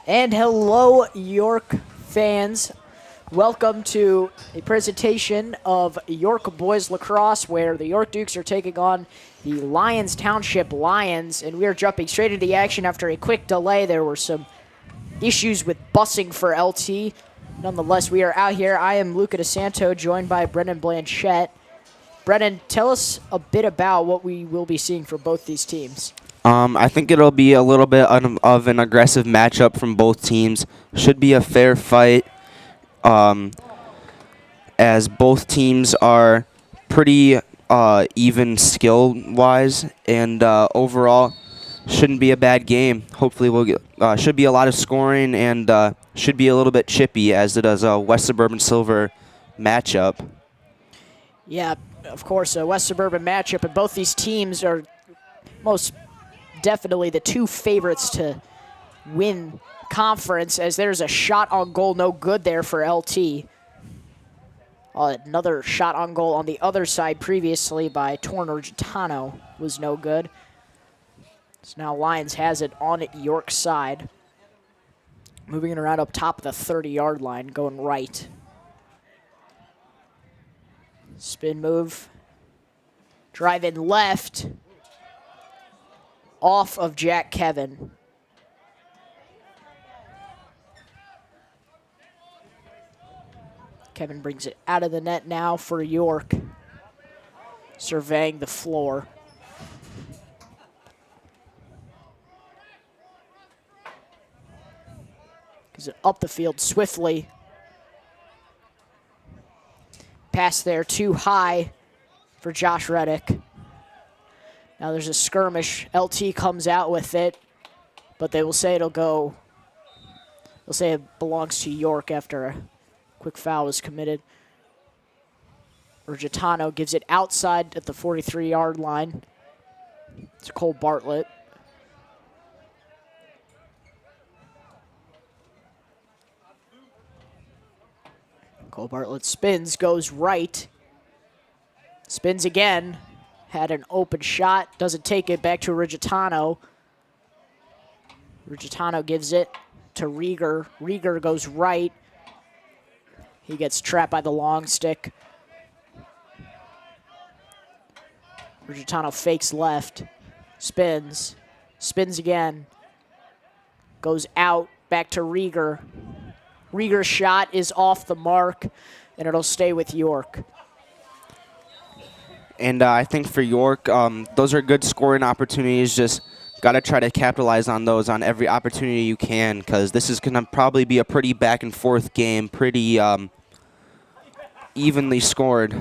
And hello, York fans. Welcome to a presentation of York Boys Lacrosse, where the York Dukes are taking on the Lyons Township Lions. And we are jumping straight into the action after a quick delay. There were some issues with busing for LT. Nonetheless, we are out here. I am Luca DeSanto, joined by Brennen Blanchette. Brennen, tell us a bit about what we will be seeing for both these teams. I think it'll be a little bit of an aggressive matchup from both teams. Should be a fair fight, as both teams are pretty even skill-wise, and overall shouldn't be a bad game. Hopefully, we'll get should be a lot of scoring and should be a little bit chippy, as it is a West Suburban Silver matchup. Yeah, of course, a West Suburban matchup, and both these teams are most definitely the two favorites to win conference, as there's a shot on goal no good there for LT. Another shot on goal on the other side previously by Gitano was no good. So now Lyons has it on York's side. Moving it around up top of the 30-yard line, going right. Spin move. Drive in left. Off of Jack Kevin. Kevin brings it out of the net now for York. Surveying the floor. Gives it up the field swiftly. Pass there too high for Josh Reddick. Now there's a skirmish. LT comes out with it, but they will say it'll go. They'll say it belongs to York after a quick foul was committed. Gitano gives it outside at the 43-yard line. It's Cole Bartlett. Cole Bartlett spins, goes right. Spins again. Had an open shot, doesn't take it, back to Gitano. Gitano gives it to Rieger. Rieger goes right. He gets trapped by the long stick. Gitano fakes left, spins again, goes out, back to Rieger. Rieger's shot is off the mark, and it'll stay with York. And I think for York, those are good scoring opportunities. Just got to try to capitalize on those on every opportunity you can, because this is going to probably be a pretty back-and-forth game, pretty evenly scored.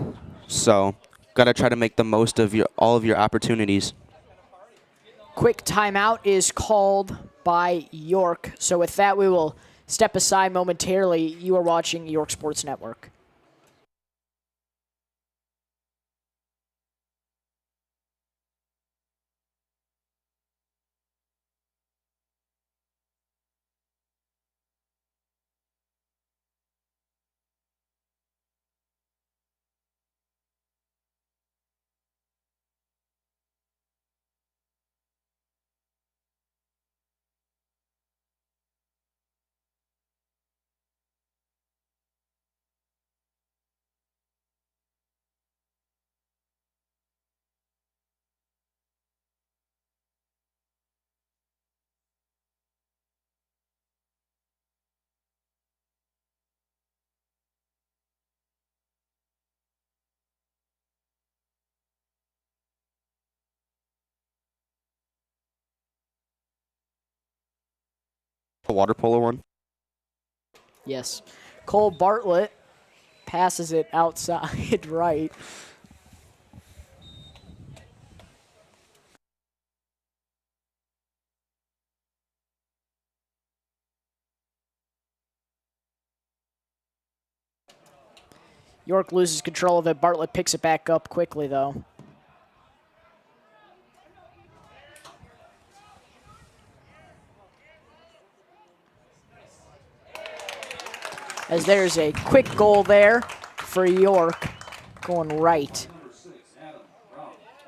So got to try to make the most of all of your opportunities. Quick timeout is called by York. So with that, we will step aside momentarily. You are watching York Sports Network. The water polo one? Yes. Cole Bartlett passes it outside right. York loses control of it. Bartlett picks it back up quickly, though. As there's a quick goal there for York, going right.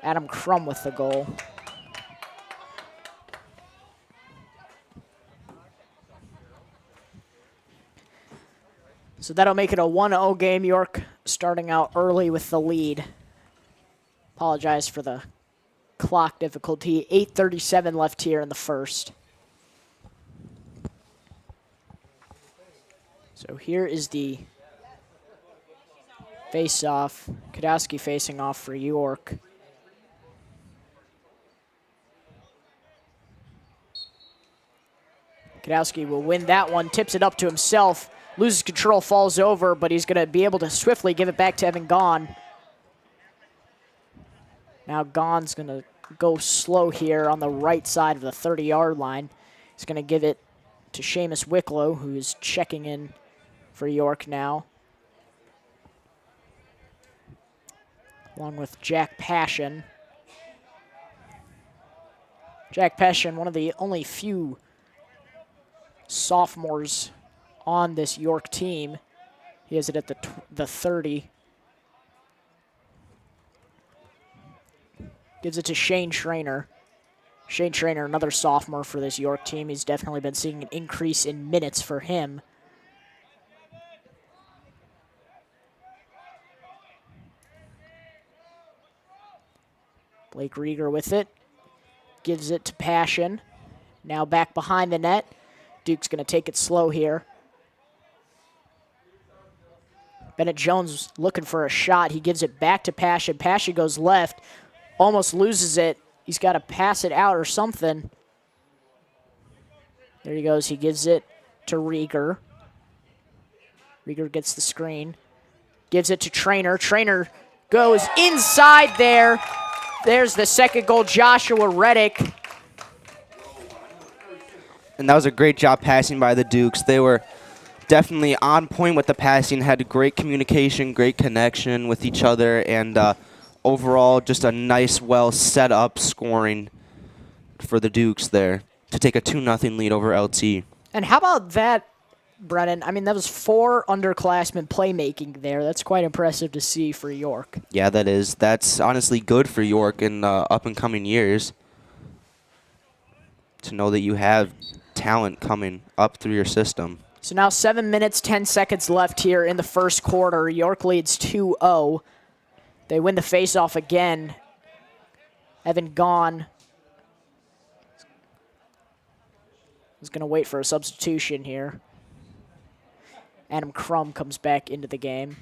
Adam Crum with the goal. So that'll make it a 1-0 game. York starting out early with the lead. Apologize for the clock difficulty. 8:37 left here in the first. So here is the face-off. Kadowski facing off for York. Kadowski will win that one, tips it up to himself, loses control, falls over, but he's going to be able to swiftly give it back to Evan Gahn. Now Gahn's going to go slow here on the right side of the 30-yard line. He's going to give it to Seamus Wicklow, who's checking in for York now, along with Jack Passion. Jack Passion, one of the only few sophomores on this York team. He has it at the 30. Gives it to Shane Schrainer. Shane Schrainer, another sophomore for this York team. He's definitely been seeing an increase in minutes for him. Blake Rieger with it. Gives it to Passion. Now back behind the net. Duke's going to take it slow here. Bennett Jones looking for a shot. He gives it back to Passion. Passion goes left. Almost loses it. He's got to pass it out or something. There he goes. He gives it to Rieger. Rieger gets the screen. Gives it to Trainer. Trainer goes inside there. There's the second goal, Joshua Reddick. And that was a great job passing by the Dukes. They were definitely on point with the passing, had great communication, great connection with each other, and overall just a nice, well set up scoring for the Dukes there to take a 2-0 lead over LT. And how about that, Brennen? I mean, that was 4 underclassmen playmaking there. That's quite impressive to see for York. Yeah, that is. That's honestly good for York in up-and-coming years to know that you have talent coming up through your system. So now 7 minutes, 10 seconds left here in the first quarter. York leads 2-0. They win the faceoff again. Evan Gahn is going to wait for a substitution here. Adam Crum comes back into the game,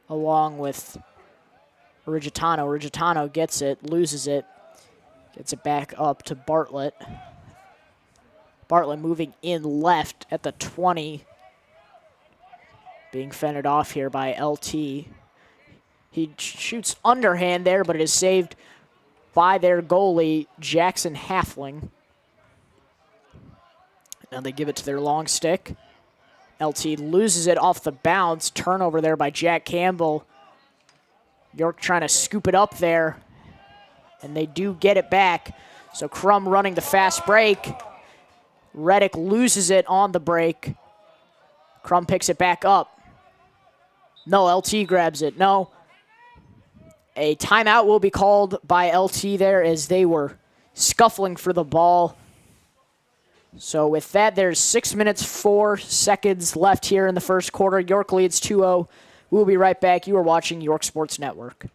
along with Rigitano. Rigitano gets it, loses it, gets it back up to Bartlett. Bartlett moving in left at the 20. Being fended off here by LT. He shoots underhand there, but it is saved by their goalie, Jackson Halfling. Now they give it to their long stick. LT loses it off the bounce. Turnover there by Jack Campbell. York trying to scoop it up there, and they do get it back. So Crum running the fast break. Reddick loses it on the break. Crum picks it back up. No, LT grabs it. No. A timeout will be called by LT there as they were scuffling for the ball. So with that, there's 6 minutes, 4 seconds left here in the first quarter. York leads 2-0. We'll be right back. You are watching York Sports Network.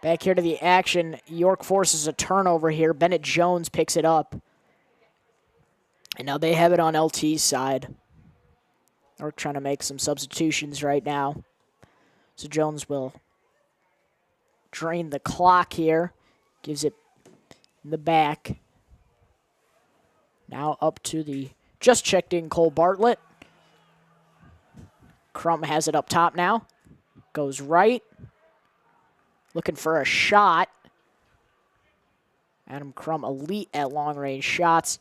Back here to the action. York forces a turnover here. Bennett Jones picks it up. And now they have it on LT's side. York trying to make some substitutions right now. So Jones will drain the clock here. Gives it in the back. Now up to the just checked in Cole Bartlett. Crum has it up top now. Goes right. Looking for a shot. Adam Crum, elite at long-range shots.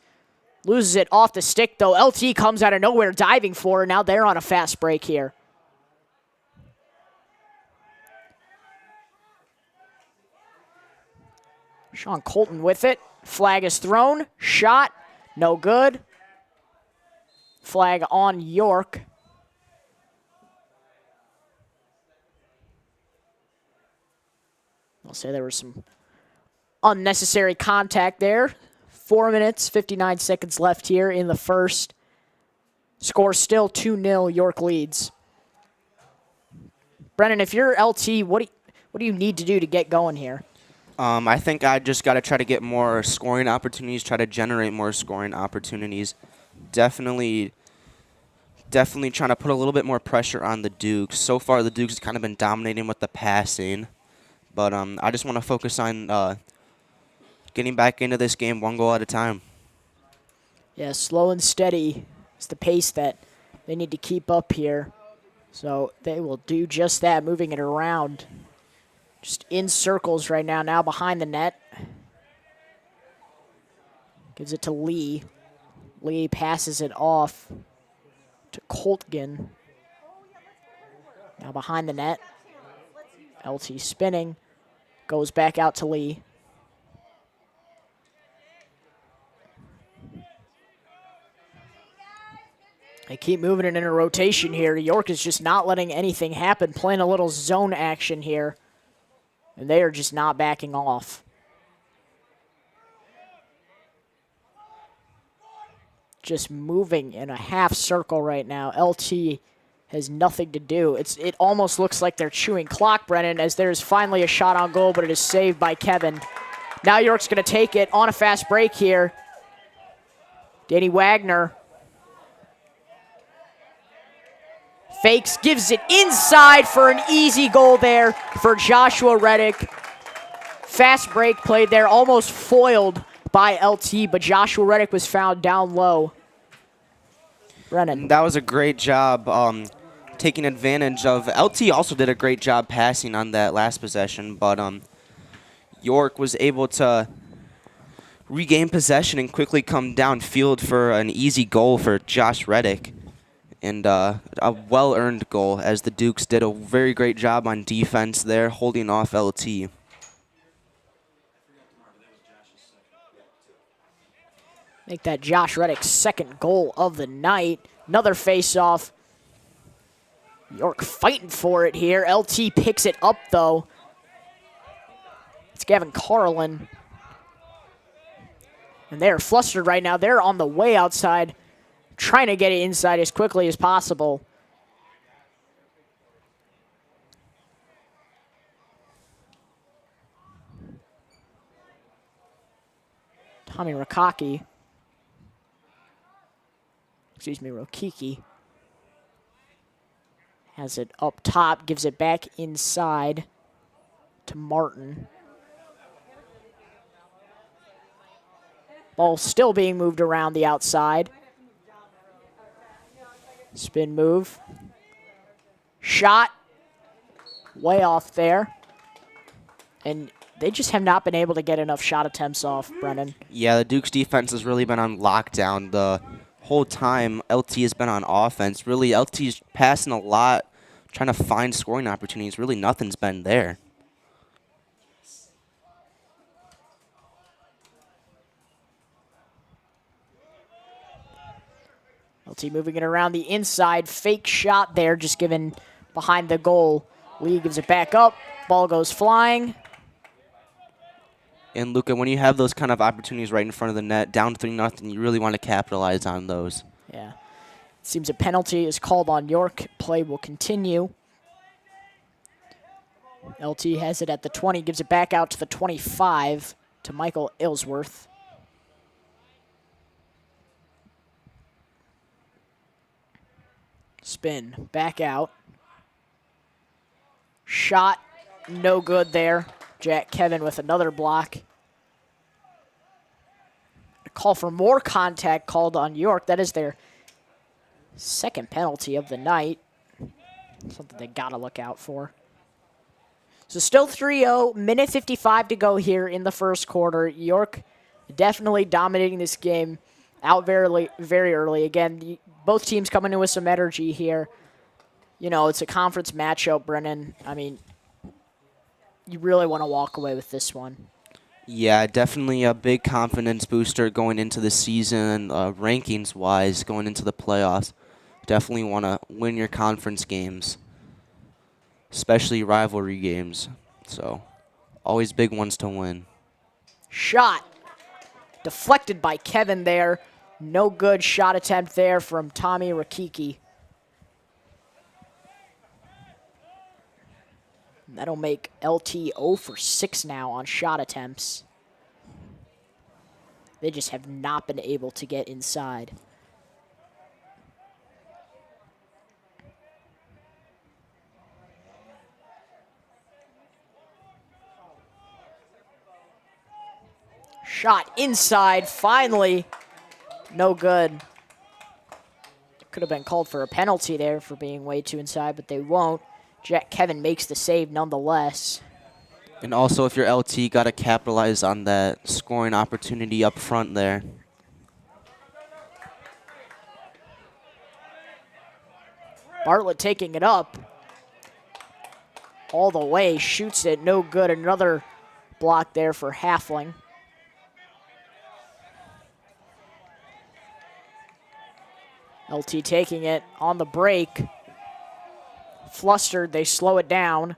Loses it off the stick, though. LT comes out of nowhere diving for it. Now they're on a fast break here. Sean Colton with it. Flag is thrown. Shot. No good. Flag on York. I'll say there was some unnecessary contact there. 4 minutes, 59 seconds left here in the first. Score still 2-0, York leads. Brennan, if you're LT, what do you need to do to get going here? I think I just got to try to get more scoring opportunities, try to generate more scoring opportunities. Definitely trying to put a little bit more pressure on the Dukes. So far, the Dukes have kind of been dominating with the passing. But I just want to focus on getting back into this game 1 goal at a time. Yeah, slow and steady is the pace that they need to keep up here. So they will do just that, moving it around. Just in circles right now. Now behind the net. Gives it to Lee. Lee passes it off to Coltgen. Now behind the net. LT spinning. Goes back out to Lee. They keep moving it in a rotation here. York is just not letting anything happen, playing a little zone action here. And they are just not backing off. Just moving in a half circle right now. LT has nothing to do. It almost looks like they're chewing clock, Brennan, as there's finally a shot on goal, but it is saved by Kevin. Now York's going to take it on a fast break here. Danny Wagner fakes, gives it inside for an easy goal there for Joshua Reddick. Fast break played there, almost foiled by LT, but Joshua Reddick was found down low. Brennan. That was a great job taking advantage of. LT also did a great job passing on that last possession, but York was able to regain possession and quickly come downfield for an easy goal for Josh Reddick. And a well-earned goal, as the Dukes did a very great job on defense there, holding off LT. Make that Josh Reddick's second goal of the night. Another face-off. York fighting for it here. LT picks it up, though. It's Gavin Carlin. And they're flustered right now. They're on the way outside, trying to get it inside as quickly as possible. Tommy Rokicki has it up top, gives it back inside to Martin. Ball still being moved around the outside. Spin move. Shot. Way off there. And they just have not been able to get enough shot attempts off, Brennan. Yeah, the Dukes defense has really been on lockdown the whole time. LT has been on offense. Really, LT's passing a lot, trying to find scoring opportunities. Really, nothing's been there. LT moving it around the inside. Fake shot there, just given behind the goal. Lee gives it back up. Ball goes flying. And, Luca, when you have those kind of opportunities right in front of the net, down 3-0, you really want to capitalize on those. Yeah. It seems a penalty is called on York. Play will continue. LT has it at the 20, gives it back out to the 25 to Michael Ilsworth. Spin, back out. Shot, no good there. Jack Kevin with another block. A call for more contact called on York. That is their second penalty of the night. Something they gotta look out for. So still 3-0, minute 55 to go here in the first quarter. York definitely dominating this game out very early. Again, both teams coming in with some energy here. You know, it's a conference matchup, Brennen. I mean, you really want to walk away with this one. Yeah, definitely a big confidence booster going into the season, rankings-wise, going into the playoffs. Definitely want to win your conference games, especially rivalry games. So, always big ones to win. Shot. Deflected by Kevin there. No good shot attempt there from Tommy Rakiki. That'll make LT 0 for 6 now on shot attempts. They just have not been able to get inside. Shot inside, finally. No good. Could have been called for a penalty there for being way too inside, but they won't. Jack Kevin makes the save nonetheless. And also, if you're LT, got to capitalize on that scoring opportunity up front there. Bartlett taking it up. All the way, shoots it, no good. Another block there for Halfling. LT taking it on the break. Flustered, they slow it down.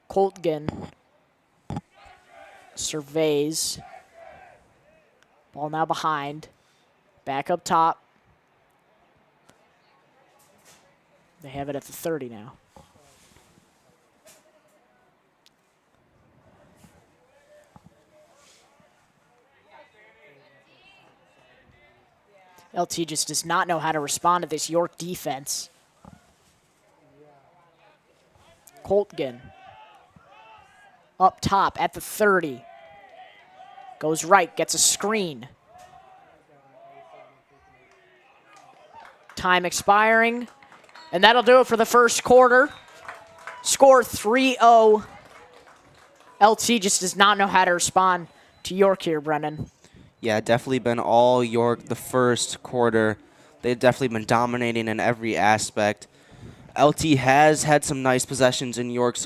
Coltgen surveys. Ball now behind. Back up top. They have it at the 30 now. LT just does not know how to respond to this York defense. Coltgen up top at the 30. Goes right, gets a screen. Time expiring. And that'll do it for the first quarter. Score 3-0. LT just does not know how to respond to York here, Brennan. Yeah, definitely been all York the first quarter. They've definitely been dominating in every aspect. LT has had some nice possessions in York's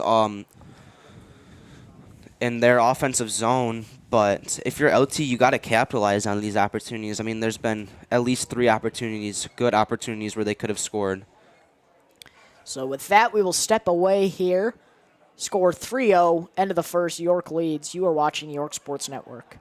in their offensive zone, but if you're LT, you got to capitalize on these opportunities. I mean, there's been at least 3 opportunities, good opportunities where they could have scored. So with that, we will step away here. Score 3-0, end of the first, York leads. You are watching York Sports Network.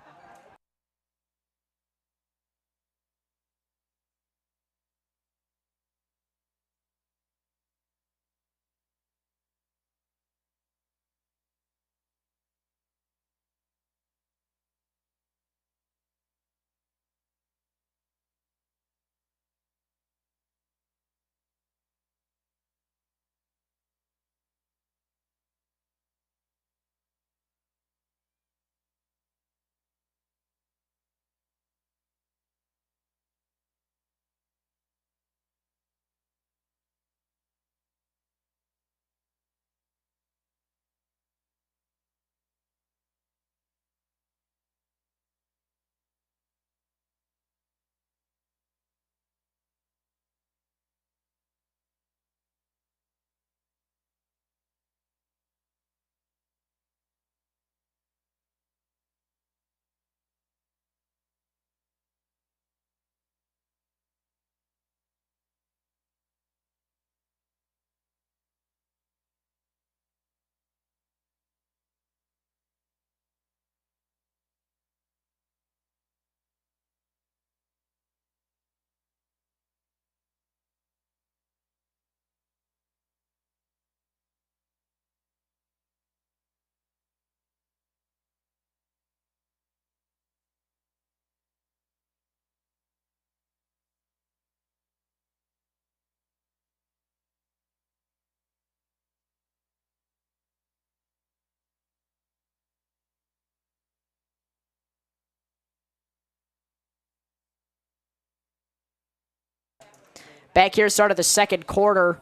Back here, start of the second quarter.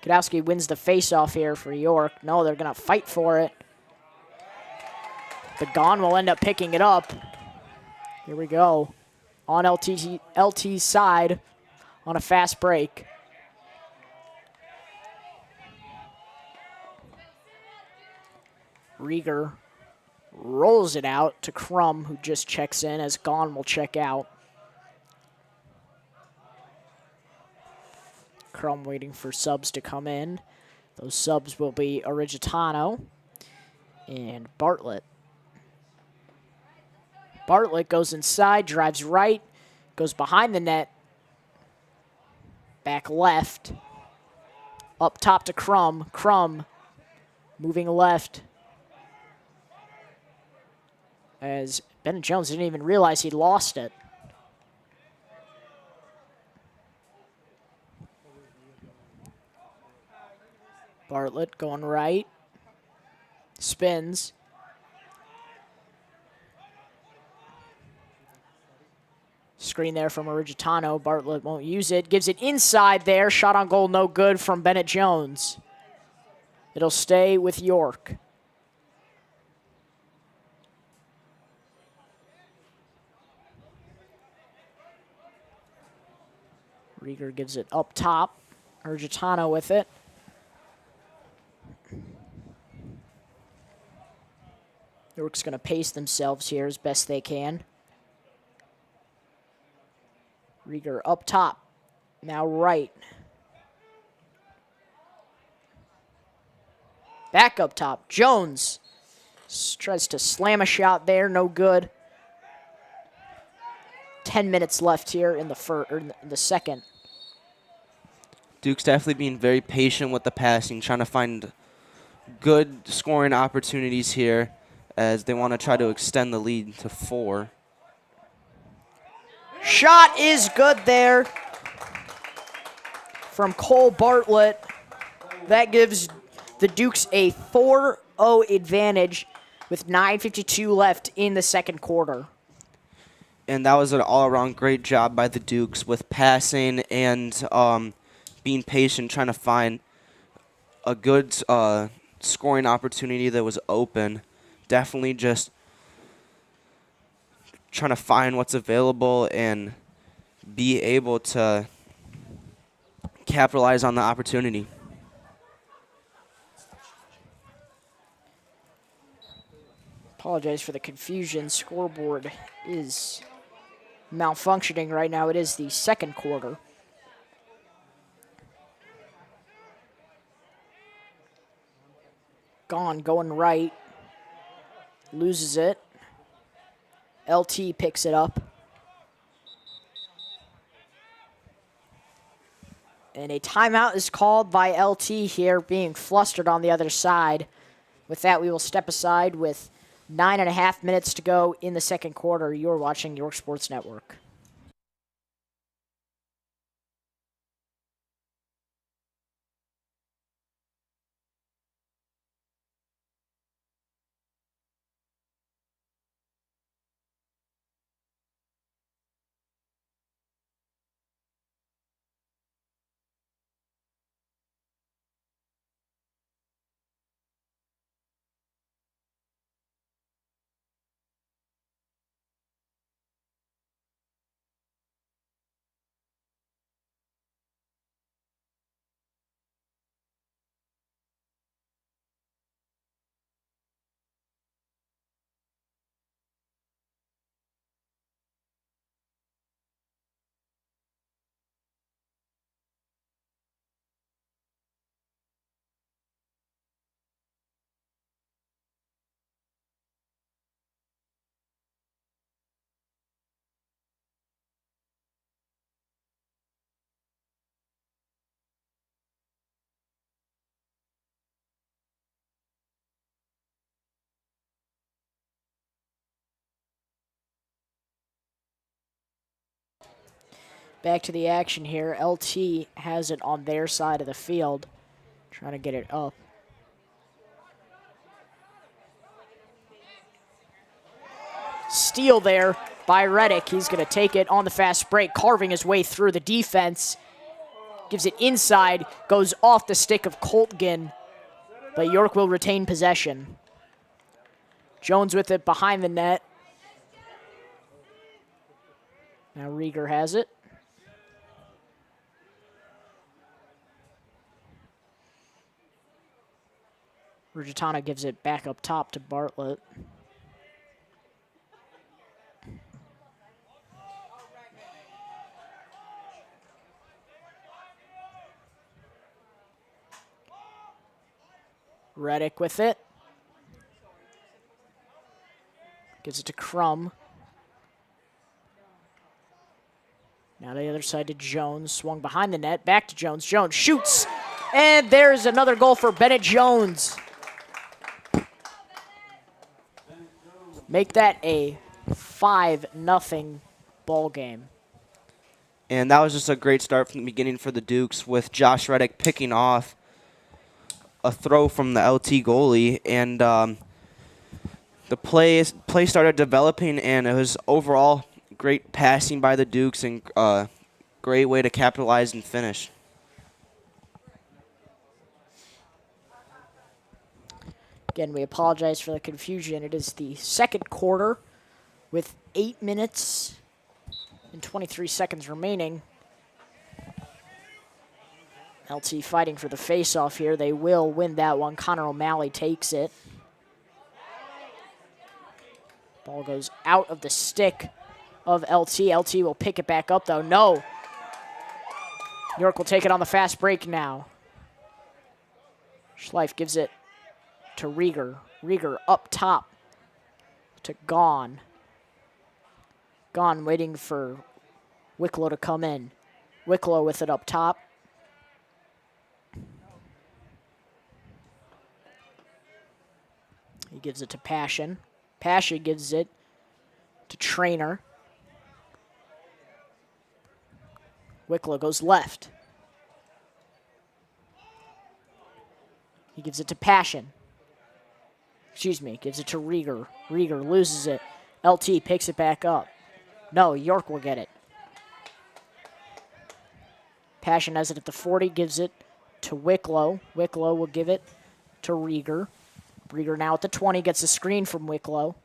Kudowski wins the faceoff here for York. No, they're going to fight for it. But Gahn will end up picking it up. Here we go. On LT's side on a fast break. Rieger rolls it out to Crum, who just checks in as Gahn will check out. Crum waiting for subs to come in. Those subs will be Origitano and Bartlett. Bartlett goes inside, drives right, goes behind the net, back left, up top to Crum. Crum moving left as Bennett Jones didn't even realize he lost it. Bartlett going right, spins. Screen there from Origitano. Bartlett won't use it. Gives it inside there. Shot on goal, no good from Bennett Jones. It'll stay with York. Rieger gives it up top. Origitano with it. York's going to pace themselves here as best they can. Rieger up top. Now right. Back up top. Jones tries to slam a shot there. No good. 10 minutes left here in the second. Duke's definitely being very patient with the passing, trying to find good scoring opportunities here as they want to try to extend the lead to 4. Shot is good there from Cole Bartlett. That gives the Dukes a 4-0 advantage with 9:52 left in the second quarter. And that was an all-around great job by the Dukes with passing and being patient, trying to find a good scoring opportunity that was open. Definitely just trying to find what's available and be able to capitalize on the opportunity. Apologize for the confusion. Scoreboard is malfunctioning right now. It is the second quarter. Gahn going right. Loses it. LT picks it up. And a timeout is called by LT here, being flustered on the other side. With that, we will step aside with 9.5 minutes to go in the second quarter. You're watching York Sports Network. Back to the action here. LT has it on their side of the field. Trying to get it up. Steal there by Reddick. He's going to take it on the fast break, carving his way through the defense. Gives it inside, goes off the stick of Coltgen, but York will retain possession. Jones with it behind the net. Now Rieger has it. Ruggietano gives it back up top to Bartlett. Reddick with it. Gives it to Crum. Now the other side to Jones. Swung behind the net. Back to Jones. Jones shoots. And there's another goal for Bennett Jones. Make that a 5-0 ball game. And that was just a great start from the beginning for the Dukes, with Josh Reddick picking off a throw from the LT goalie, and the play started developing, and it was overall great passing by the Dukes and great way to capitalize and finish. Again, we apologize for the confusion. It is the second quarter with 8 minutes and 23 seconds remaining. LT fighting for the face-off here. They will win that one. Connor O'Malley takes it. Ball goes out of the stick of LT. LT will pick it back up, though. No. York will take it on the fast break now. Schleif gives it to Rieger. Rieger up top to Gahn. Gahn waiting for Wicklow to come in. Wicklow with it up top. He gives it to Passion. Passion gives it to Trainer. Wicklow goes left. He gives it to Passion. Excuse me, gives it to Rieger. Rieger loses it. LT picks it back up. No, York will get it. Passion has it at the 40, gives it to Wicklow. Wicklow will give it to Rieger. Rieger now at the 20, gets a screen from Wicklow.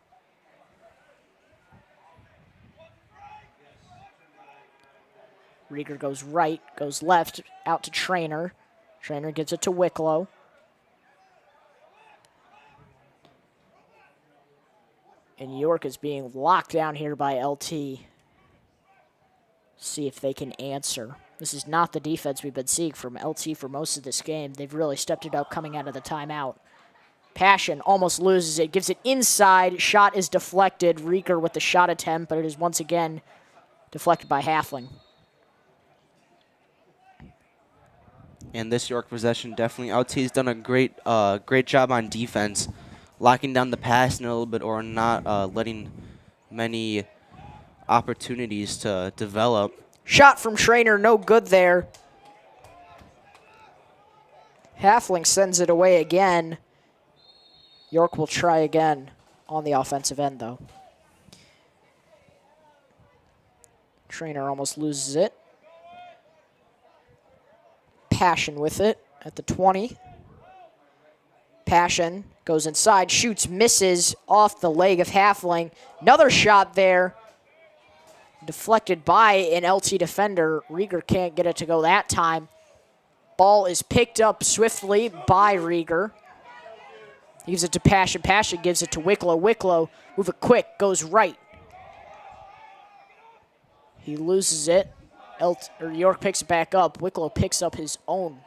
Rieger goes right, goes left, out to Trainer. Trainer gives it to Wicklow. And York is being locked down here by LT. See if they can answer. This is not the defense we've been seeing from LT for most of this game. They've really stepped it up coming out of the timeout. Passion almost loses it, gives it inside. Shot is deflected. Rieger with the shot attempt, but it is once again deflected by Halfling. And this York possession, definitely LT's done a great job on defense, locking down the pass in a little bit, or not letting many opportunities to develop. Shot from Trainer, no good there. Halfling sends it away again. York will try again on the offensive end, though. Trainer almost loses it. Passion with it at the 20. Passion goes inside, shoots, misses off the leg of Halfling. Another shot there. Deflected by an LT defender. Rieger can't get it to go that time. Ball is picked up swiftly by Rieger. He gives it to Passion. Passion gives it to Wicklow. Wicklow, move it quick, goes right. He loses it. York picks it back up. Wicklow picks up his own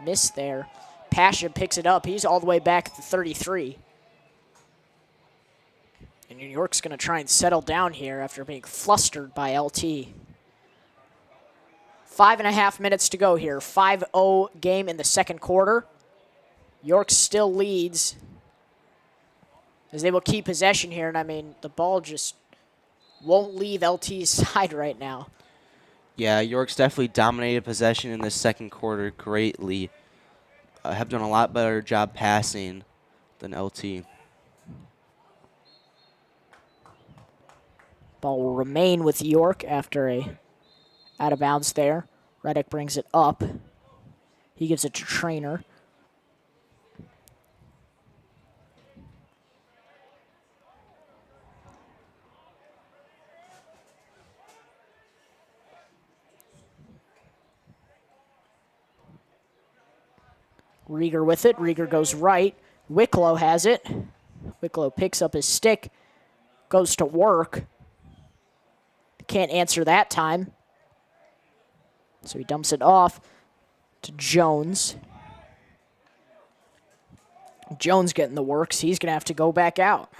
miss there. Passion picks it up. He's all the way back at the 33. And New York's going to try and settle down here after being flustered by LT. 5.5 minutes to go here. 5-0 game in the second quarter. York still leads as they will keep possession here. And, I mean, the ball just won't leave LT's side right now. Yeah, York's definitely dominated possession in the second quarter greatly. Have done a lot better job passing than LT. Ball will remain with York after a out of bounds there. Reddick brings it up. He gives it to Trainer. Rieger with it. Rieger goes right. Wicklow has it. Wicklow picks up his stick. Goes to work. Can't answer that time. So he dumps it off to Jones. Jones getting the works. He's going to have to go back out.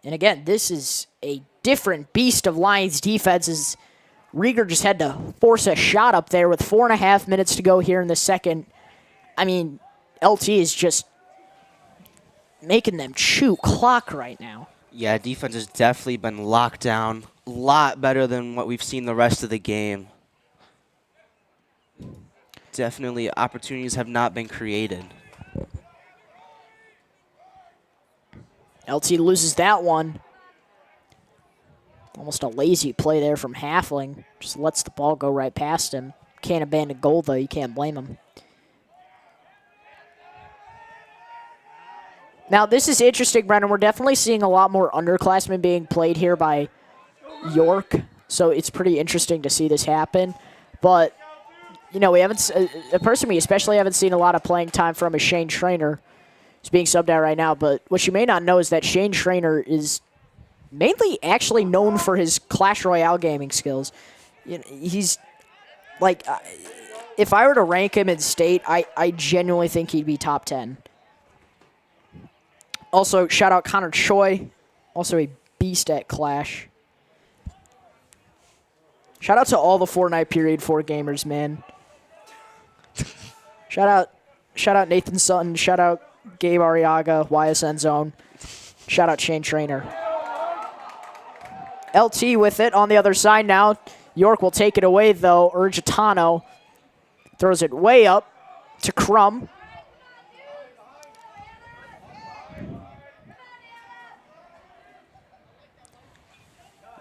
And again, this is a different beast of Lions defenses. Rieger just had to force a shot up there with 4.5 minutes to go here in the second. I mean, LT is just making them chew clock right now. Yeah, defense has definitely been locked down. A lot better than what we've seen the rest of the game. Definitely opportunities have not been created. LT loses that one. Almost a lazy play there from Halfling. Just lets the ball go right past him. Can't abandon goal, though. You can't blame him. Now, this is interesting, Brennan. We're definitely seeing a lot more underclassmen being played here by York, so it's pretty interesting to see this happen. But, you know, we haven't, a person we especially haven't seen a lot of playing time from is Shane Trainer. He's being subbed out right now, but what you may not know is that Shane Trainer is mainly actually known for his Clash Royale gaming skills. You know, he's, like, if I were to rank him in state, I genuinely think he'd be top 10. Also, shout out Connor Choi, also a beast at Clash. Shout out to all the Fortnite Period 4 gamers, man. Shout out Nathan Sutton. Shout out Gabe Arriaga, YSN Zone. Shout out Shane Trainer. LT with it on the other side now. York will take it away, though. Urgitano throws it way up to Crum.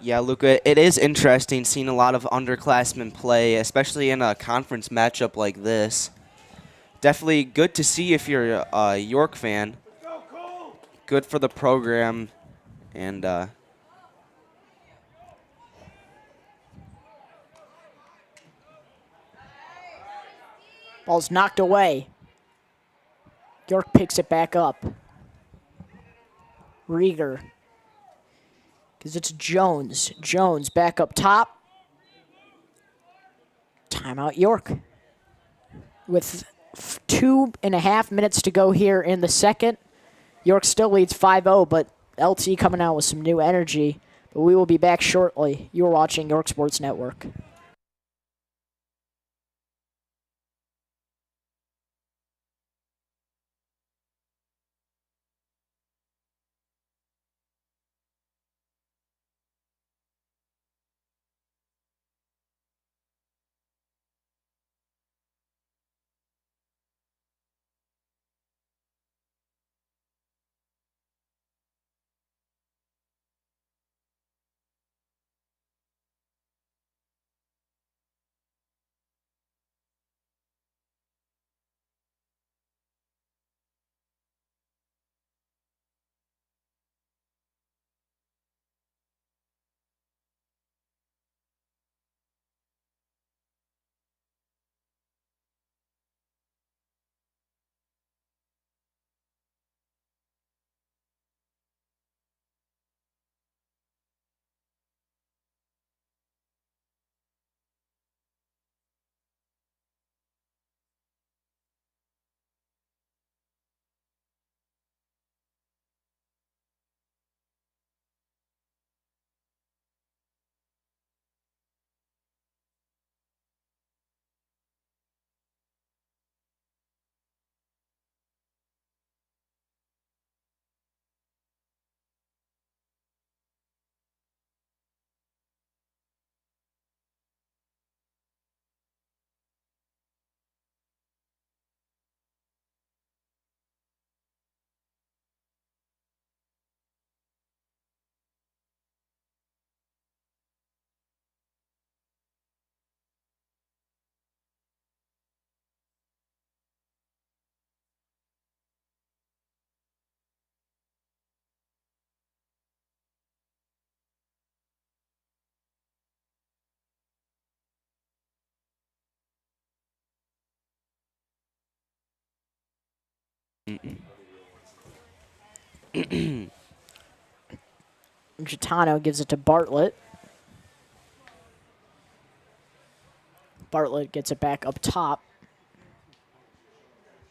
Yeah, Luca, it is interesting seeing a lot of underclassmen play, especially in a conference matchup like this. Definitely good to see if you're a York fan. Good for the program. And Ball's knocked away. York picks it back up. Rieger. Because it's Jones. Jones back up top. Timeout York. With 2.5 minutes to go here in the second. York still leads 5-0, but LT coming out with some new energy. But we will be back shortly. You're watching York Sports Network. Gitano gives it to Bartlett. Bartlett gets it back up top.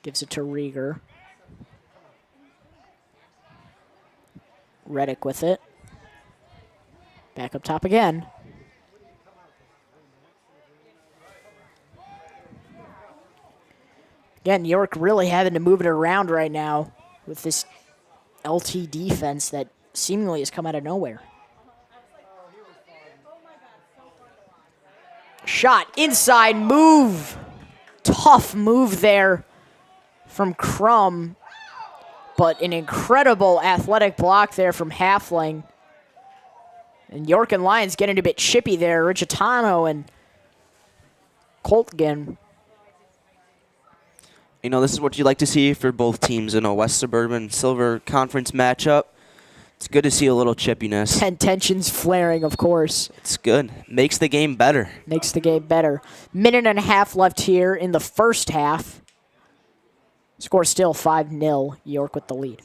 Gives it to Rieger. Reddick with it. Back up top again. Again, York really having to move it around right now with this LT defense that seemingly has come out of nowhere. Shot, inside move. Tough move there from Crum, but an incredible athletic block there from Halfling. And York and Lyons getting a bit chippy there. Richitano and Coltgen. You know, this is what you like to see for both teams in a West Suburban Silver Conference matchup. It's good to see a little chippiness. And tensions flaring, of course. It's good. Makes the game better. Makes the game better. Minute and a half left here in the first half. Score still 5-0. York with the lead.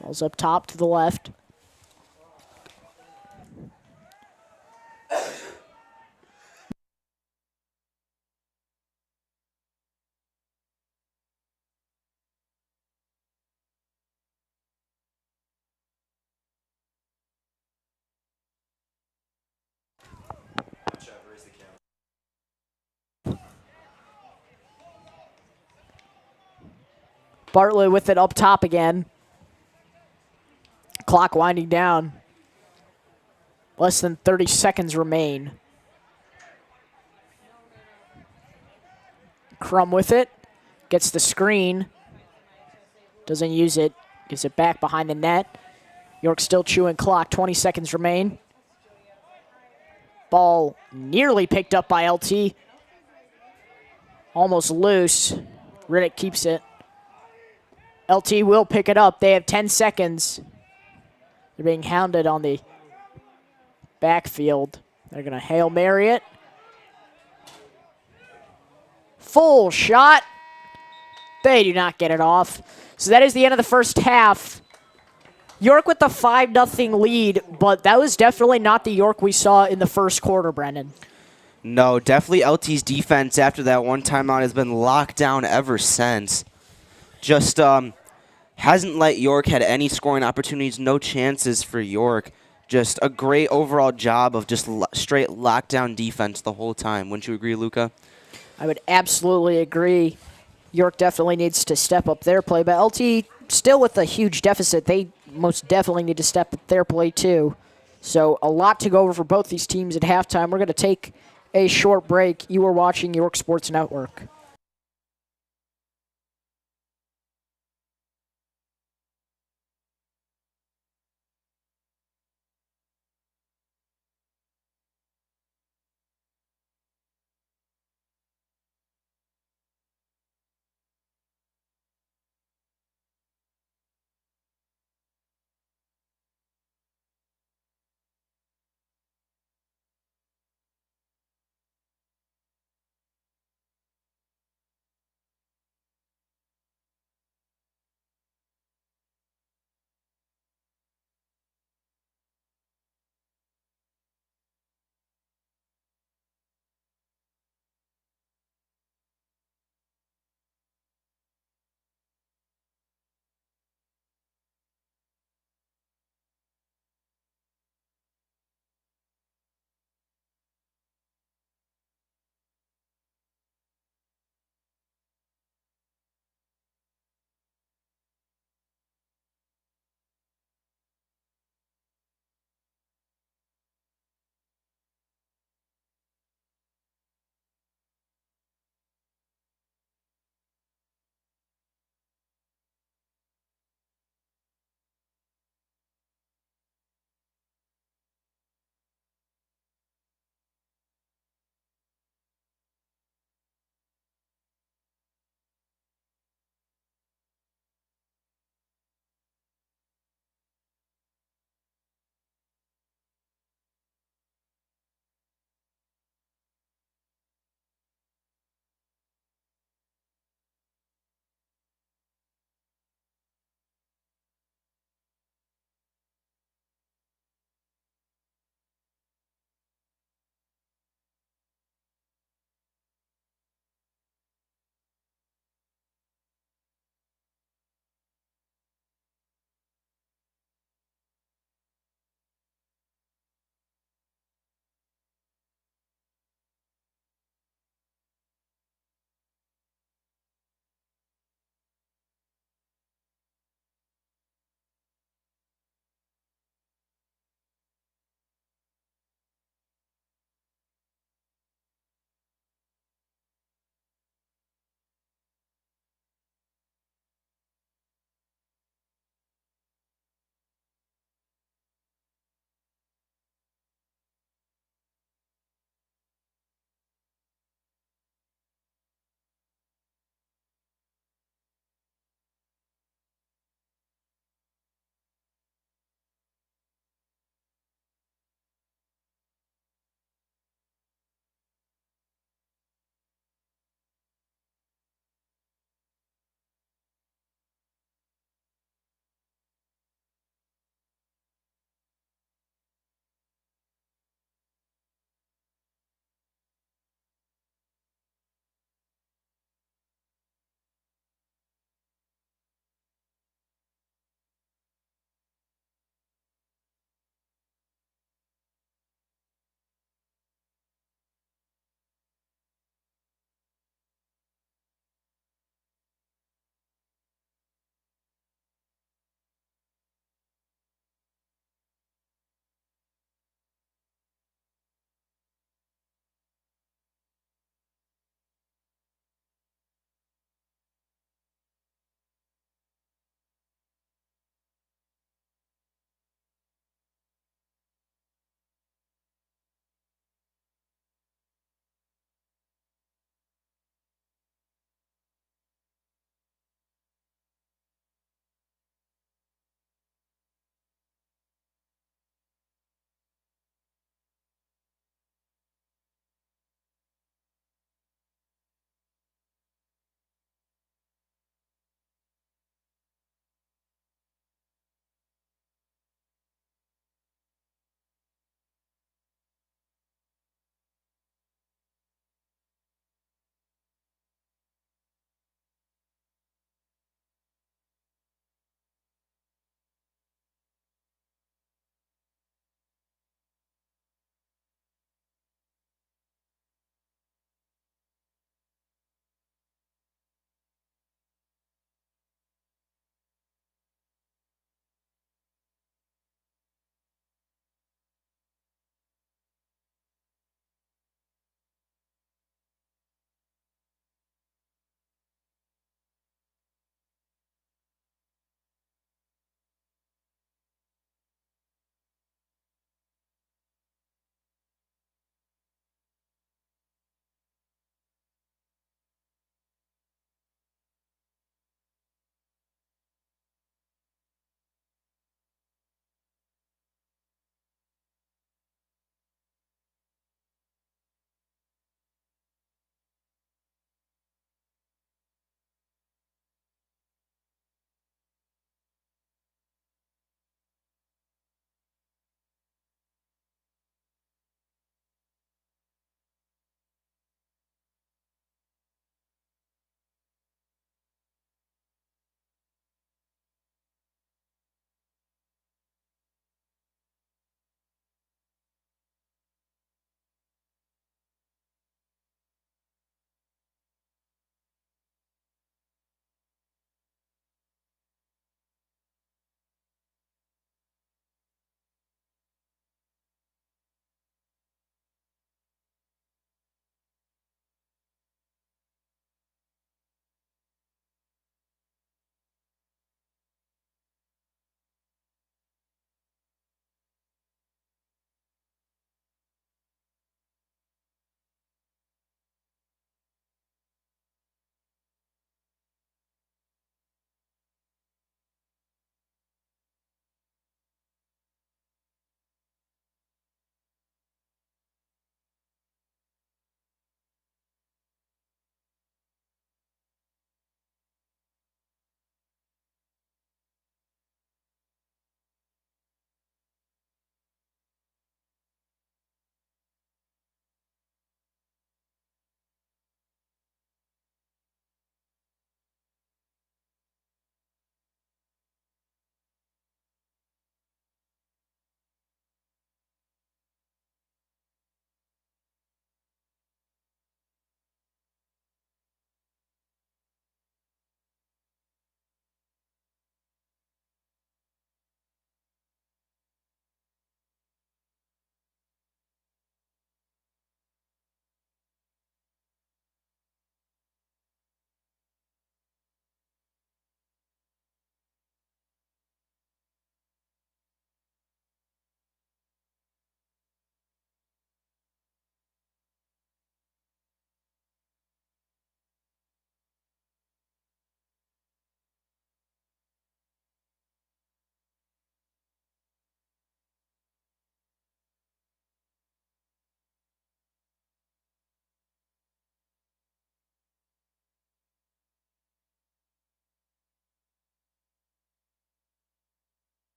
Ball's up top to the left. Bartlett with it up top again. Clock winding down. Less than 30 seconds remain. Crum with it. Gets the screen. Doesn't use it. Gives it back behind the net. York still chewing clock. 20 seconds remain. Ball nearly picked up by LT. Almost loose. Riddick keeps it. LT will pick it up. They have 10 seconds. They're being hounded on the backfield. They're going to Hail Mary it. Full shot. They do not get it off. So that is the end of the first half. York with the 5-0 lead, but that was definitely not the York we saw in the first quarter, Brennan. No, definitely LT's defense after that one timeout has been locked down ever since. Just hasn't let York had any scoring opportunities, no chances for York. Just a great overall job of just straight lockdown defense the whole time. Wouldn't you agree, Luca? I would absolutely agree. York definitely needs to step up their play, but LT still with a huge deficit. They most definitely need to step up their play too. So a lot to go over for both these teams at halftime. We're going to take a short break. You are watching York Sports Network.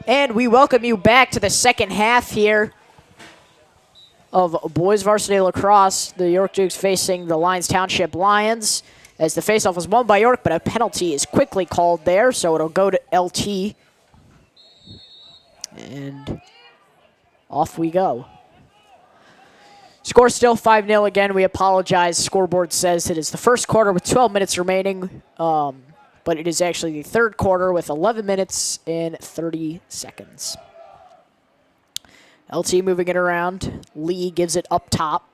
And we welcome you back to the second half here of boys varsity lacrosse. The York Dukes facing the Lyons Township Lions, as the faceoff was won by York, but a penalty is quickly called there, so it'll go to LT. And off we go. Score still 5-0 again. We apologize. Scoreboard says it is the first quarter with 12 minutes remaining, but it is actually the third quarter with 11 minutes and 30 seconds. LT moving it around. Lee gives it up top.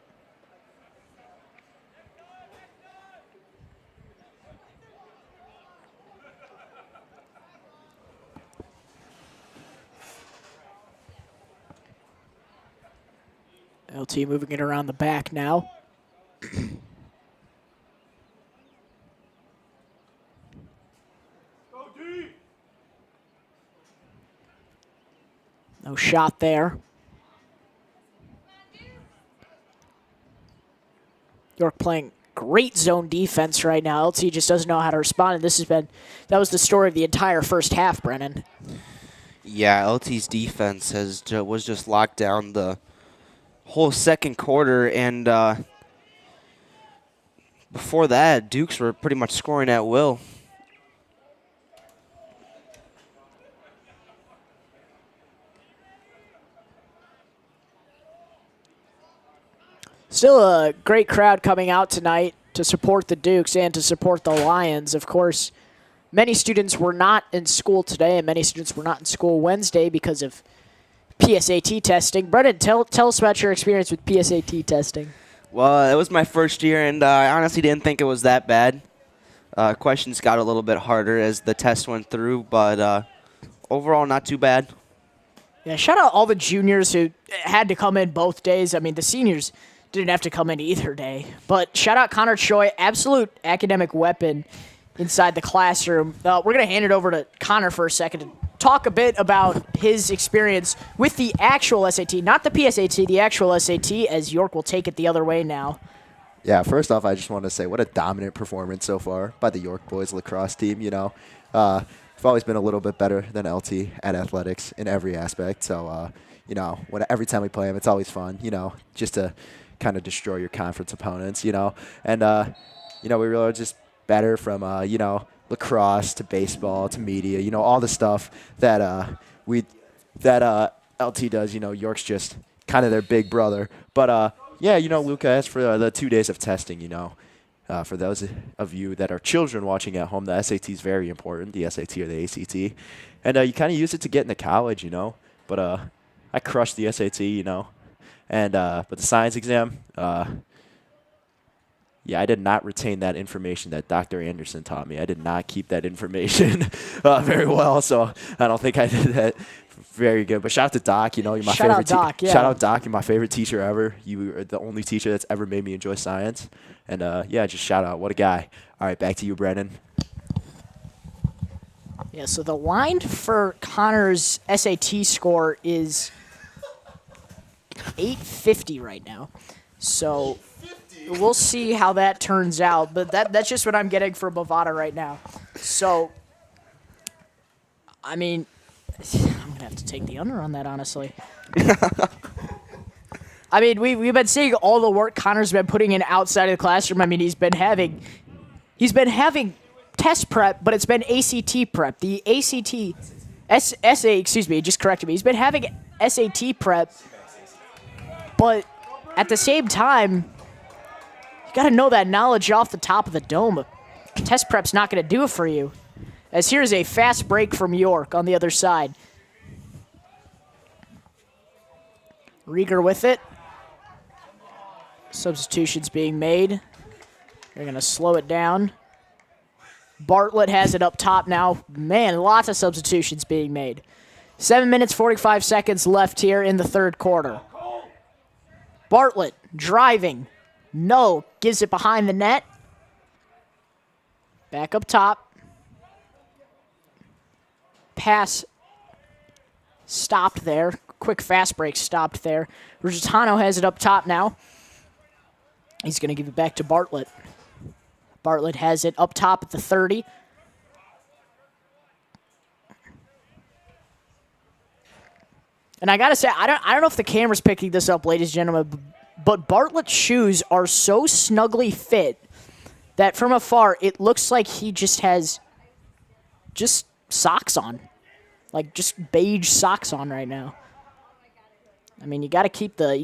LT moving it around the back now. No shot there. York playing great zone defense right now. LT just doesn't know how to respond, and that was the story of the entire first half, Brennen. Yeah, LT's defense was just locked down the whole second quarter, and before that, Dukes were pretty much scoring at will. Still a great crowd coming out tonight to support the Dukes and to support the Lions. Of course, many students were not in school today, and many students were not in school Wednesday because of PSAT testing. Brennan, tell us about your experience with PSAT testing. Well, it was my first year, and I honestly didn't think it was that bad. Questions got a little bit harder as the test went through, but overall, not too bad. Yeah, shout out all the juniors who had to come in both days. I mean, the seniors didn't have to come in either day. But shout out Connor Choi, absolute academic weapon inside the classroom. We're going to hand it over to Connor for a second to talk a bit about his experience with the actual SAT, not the PSAT, the actual SAT, as York will take it the other way now. Yeah, first off, I just want to say what a dominant performance so far by the York boys lacrosse team. You know, I've always been a little bit better than LT at athletics in every aspect. So, you know, every time we play them, it's always fun, you know, just to kind of destroy your conference opponents, you know. And, you know, we really are just better from, you know, lacrosse to baseball to media, you know, all the stuff that LT does. You know, York's just kind of their big brother. But, yeah, you know, Luca, as for the 2 days of testing, you know, for those of you that are children watching at home, the SAT is very important, the SAT or the ACT. And you kind of use it to get into college, you know. But I crushed the SAT, you know. And but the science exam, yeah, I did not retain that information that Dr. Anderson taught me. I did not keep that information very well, so I don't think I did that very good. But shout out to Doc. You know, you're my favorite teacher. Yeah. Shout out Doc. You're my favorite teacher ever. You are the only teacher that's ever made me enjoy science. And, yeah, just shout out. What a guy. All right, back to you, Brennen. Yeah, so the line for Connor's SAT score is 850 right now. So we'll see how that turns out. But that's just what I'm getting for Bovada right now. So, I mean, I'm going to have to take the under on that, honestly. I mean, we've been seeing all the work Connor's been putting in outside of the classroom. I mean, he's been having test prep, but it's been ACT prep. The SA, excuse me, just corrected me. He's been having SAT prep, but at the same time, you got to know that knowledge off the top of the dome. Test prep's not going to do it for you. As here's a fast break from York on the other side. Rieger with it. Substitutions being made. They're going to slow it down. Bartlett has it up top now. Man, lots of substitutions being made. 7 minutes, 45 seconds left here in the third quarter. Bartlett driving. No. Gives it behind the net. Back up top. Pass stopped there. Quick fast break stopped there. Ruggiano has it up top now. He's going to give it back to Bartlett. Bartlett has it up top at the 30. And I gotta say, I don't know if the camera's picking this up, ladies and gentlemen, but Bartlett's shoes are so snugly fit that from afar it looks like he just has just socks on, like just beige socks on right now. I mean, you gotta keep the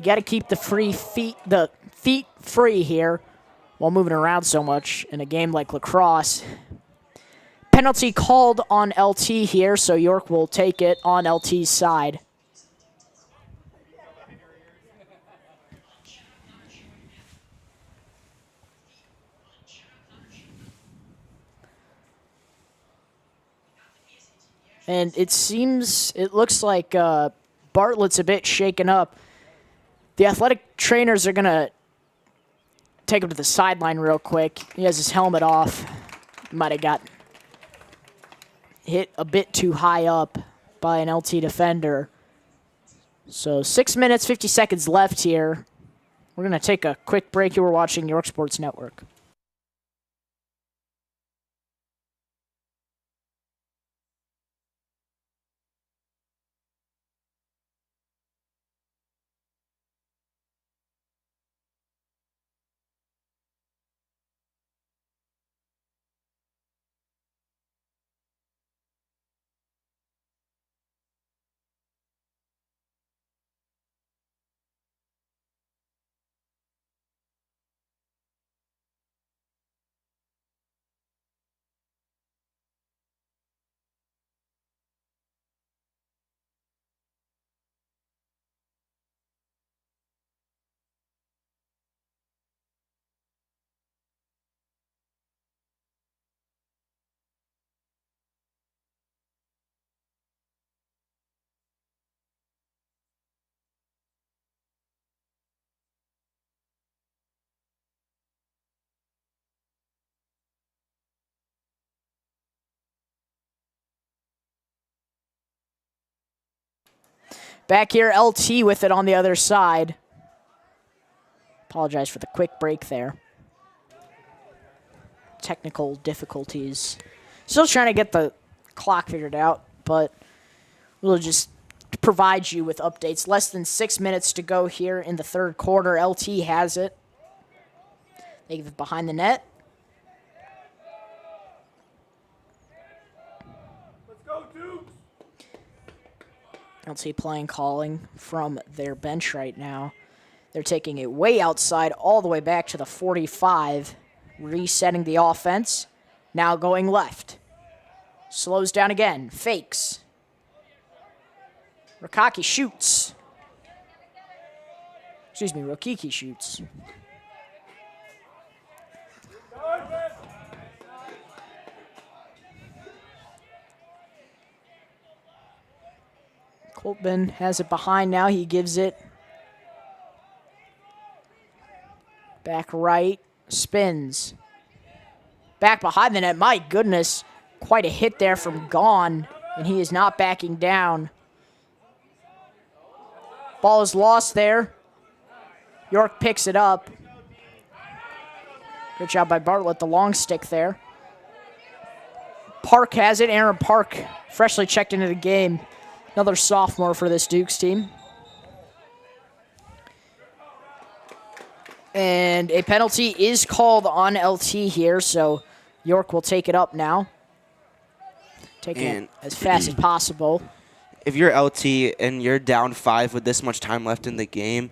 feet free here while moving around so much in a game like lacrosse. Penalty called on LT here, so York will take it on LT's side. And it looks like Bartlett's a bit shaken up. The athletic trainers are going to take him to the sideline real quick. He has his helmet off. Might have got hit a bit too high up by an LT defender. So 6 minutes, 50 seconds left here. We're going to take a quick break. You were watching York Sports Network. Back here, LT with it on the other side. Apologize for the quick break there. Technical difficulties. Still trying to get the clock figured out, but we'll just provide you with updates. Less than 6 minutes to go here in the third quarter. LT has it. They give it behind the net. LT playing calling from their bench right now. They're taking it way outside, all the way back to the 45. Resetting the offense. Now going left. Slows down again. Fakes. Rokaki shoots. Excuse me, Rokiki shoots. Coltman has it behind now. He gives it back right. Spins. Back behind the net. My goodness. Quite a hit there from Gone. And he is not backing down. Ball is lost there. York picks it up. Good job by Bartlett. The long stick there. Park has it. Aaron Park freshly checked into the game. Another sophomore for this Dukes team. And a penalty is called on LT here, so York will take it up now. Taking it as fast as possible. If you're LT and you're down 5 with this much time left in the game,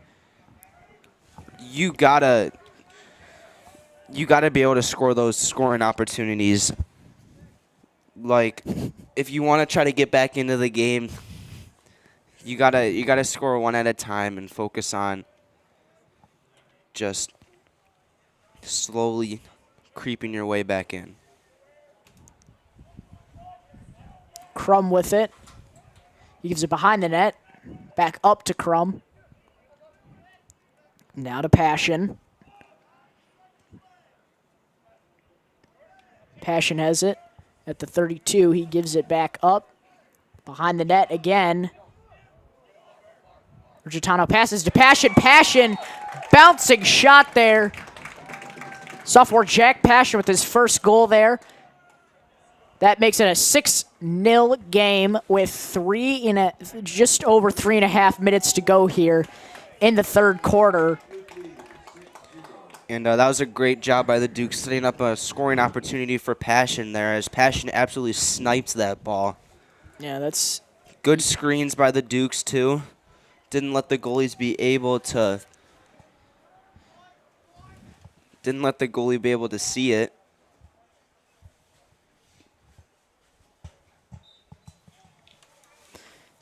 you gotta be able to score those scoring opportunities. Like, if you want to try to get back into the game, you gotta score one at a time and focus on just slowly creeping your way back in. Crum with it. He gives it behind the net. Back up to Crum. Now to Passion. Passion has it at the 32. He gives it back up. Behind the net again. Gitano passes to Passion. Passion, bouncing shot there. Sophomore Jack Passion with his first goal there. That makes it a 6-0 game with just over 3.5 minutes to go here in the third quarter. And that was a great job by the Dukes, setting up a scoring opportunity for Passion there, as Passion absolutely sniped that ball. Yeah, that's good screens by the Dukes, too. Didn't let the goalies be able to see it.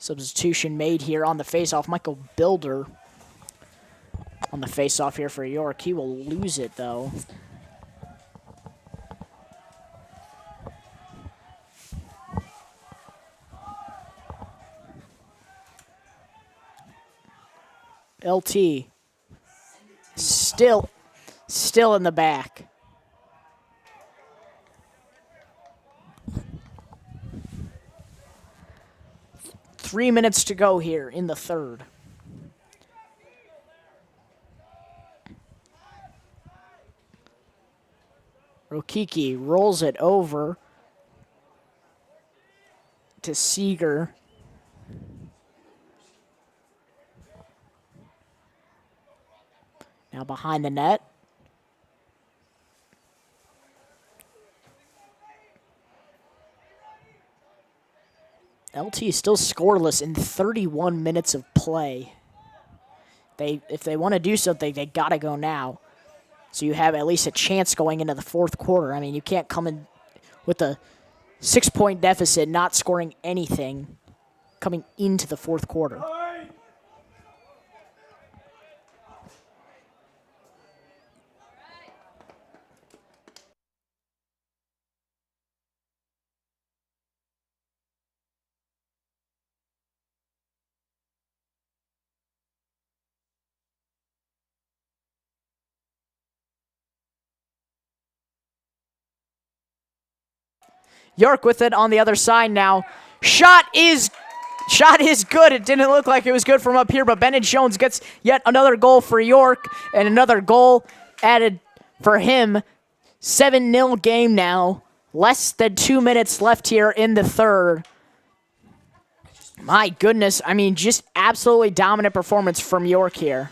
substitution made here on the faceoff. Michael Builder on the faceoff here for York. He will lose it, though. LT still in the back. Three minutes to go here in the third. Rokicki rolls it over to Seeger. Now behind the net. LT is still scoreless in 31 minutes of play. If they want to do something, they got to go now. So you have at least a chance going into the fourth quarter. I mean, you can't come in with a 6-point deficit, not scoring anything, coming into the fourth quarter. York with it on the other side now. Shot is good. It didn't look like it was good from up here, but Bennett Jones gets yet another goal for York and another goal added for him. 7-0 game now. Less than 2 minutes left here in the third. My goodness, I mean, just absolutely dominant performance from York here.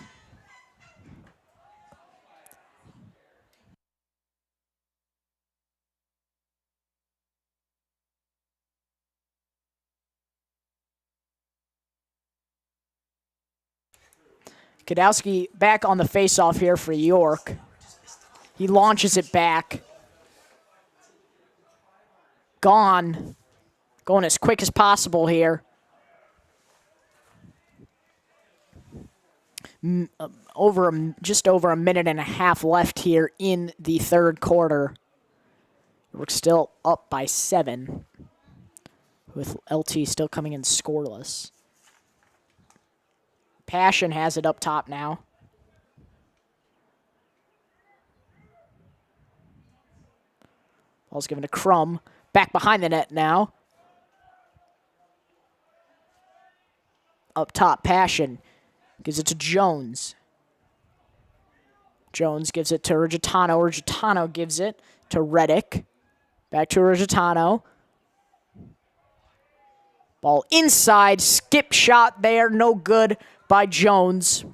Kadowski back on the faceoff here for York. He launches it back. Going as quick as possible here. Just over a minute and a half left here in the third quarter. We're still up by 7, with LT still coming in scoreless. Passion has it up top now. Ball's given to Crum. Back behind the net now. Up top, Passion gives it to Jones. Jones gives it to Urgitano. Urgitano gives it to Reddick. Back to Urgitano. Ball inside. Skip shot there. No good by Jones.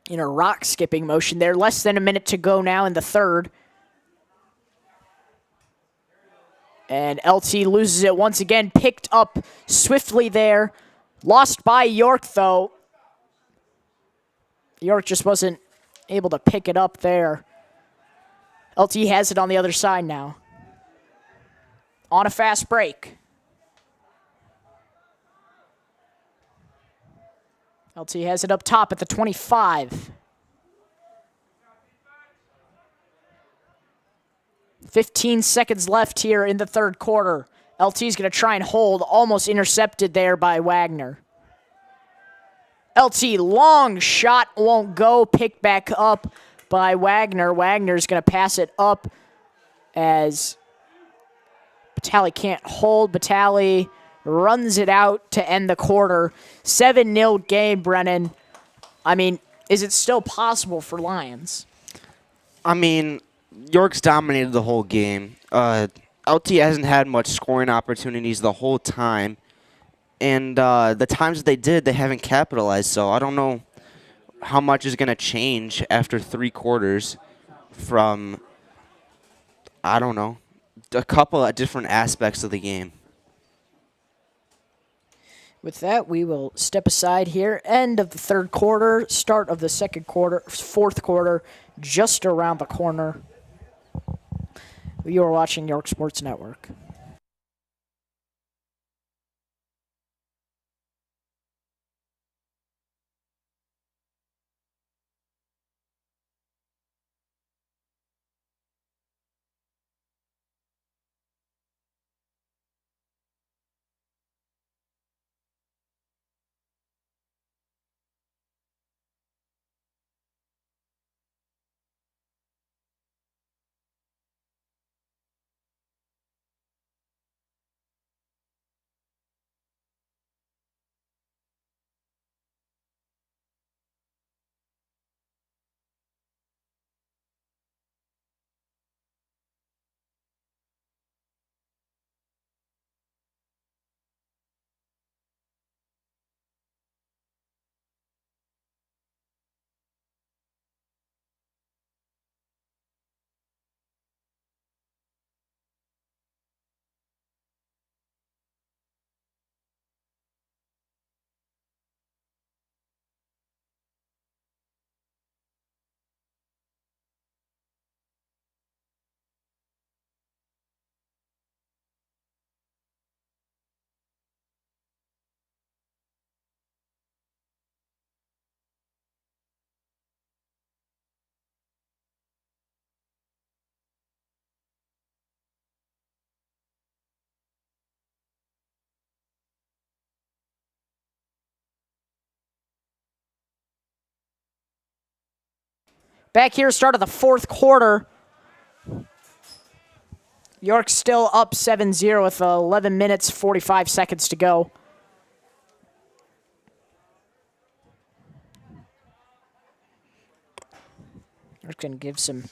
In a rock skipping motion there. Less than a minute to go now in the third. And LT loses it once again. Picked up swiftly there. Lost by York, though. York just wasn't able to pick it up there. LT has it on the other side now. On a fast break. LT has it up top at the 25. 15 seconds left here in the third quarter. LT's going to try and hold. Almost intercepted there by Wagner. LT, long shot, won't go. Picked back up by Wagner. Wagner's going to pass it up as Batali can't hold. Batali runs it out to end the quarter. 7-0 game, Brennen. I mean, is it still possible for Lyons? I mean, York's dominated the whole game. LT hasn't had much scoring opportunities the whole time. And the times that they did, they haven't capitalized. So I don't know how much is going to change after 3 quarters from, I don't know, a couple of different aspects of the game. With that, we will step aside here. End of the third quarter, start of the second quarter, fourth quarter, just around the corner. You are watching York Sports Network. Back here, start of the fourth quarter. York's still up 7-0 with 11 minutes, 45 seconds to go. York's going to give some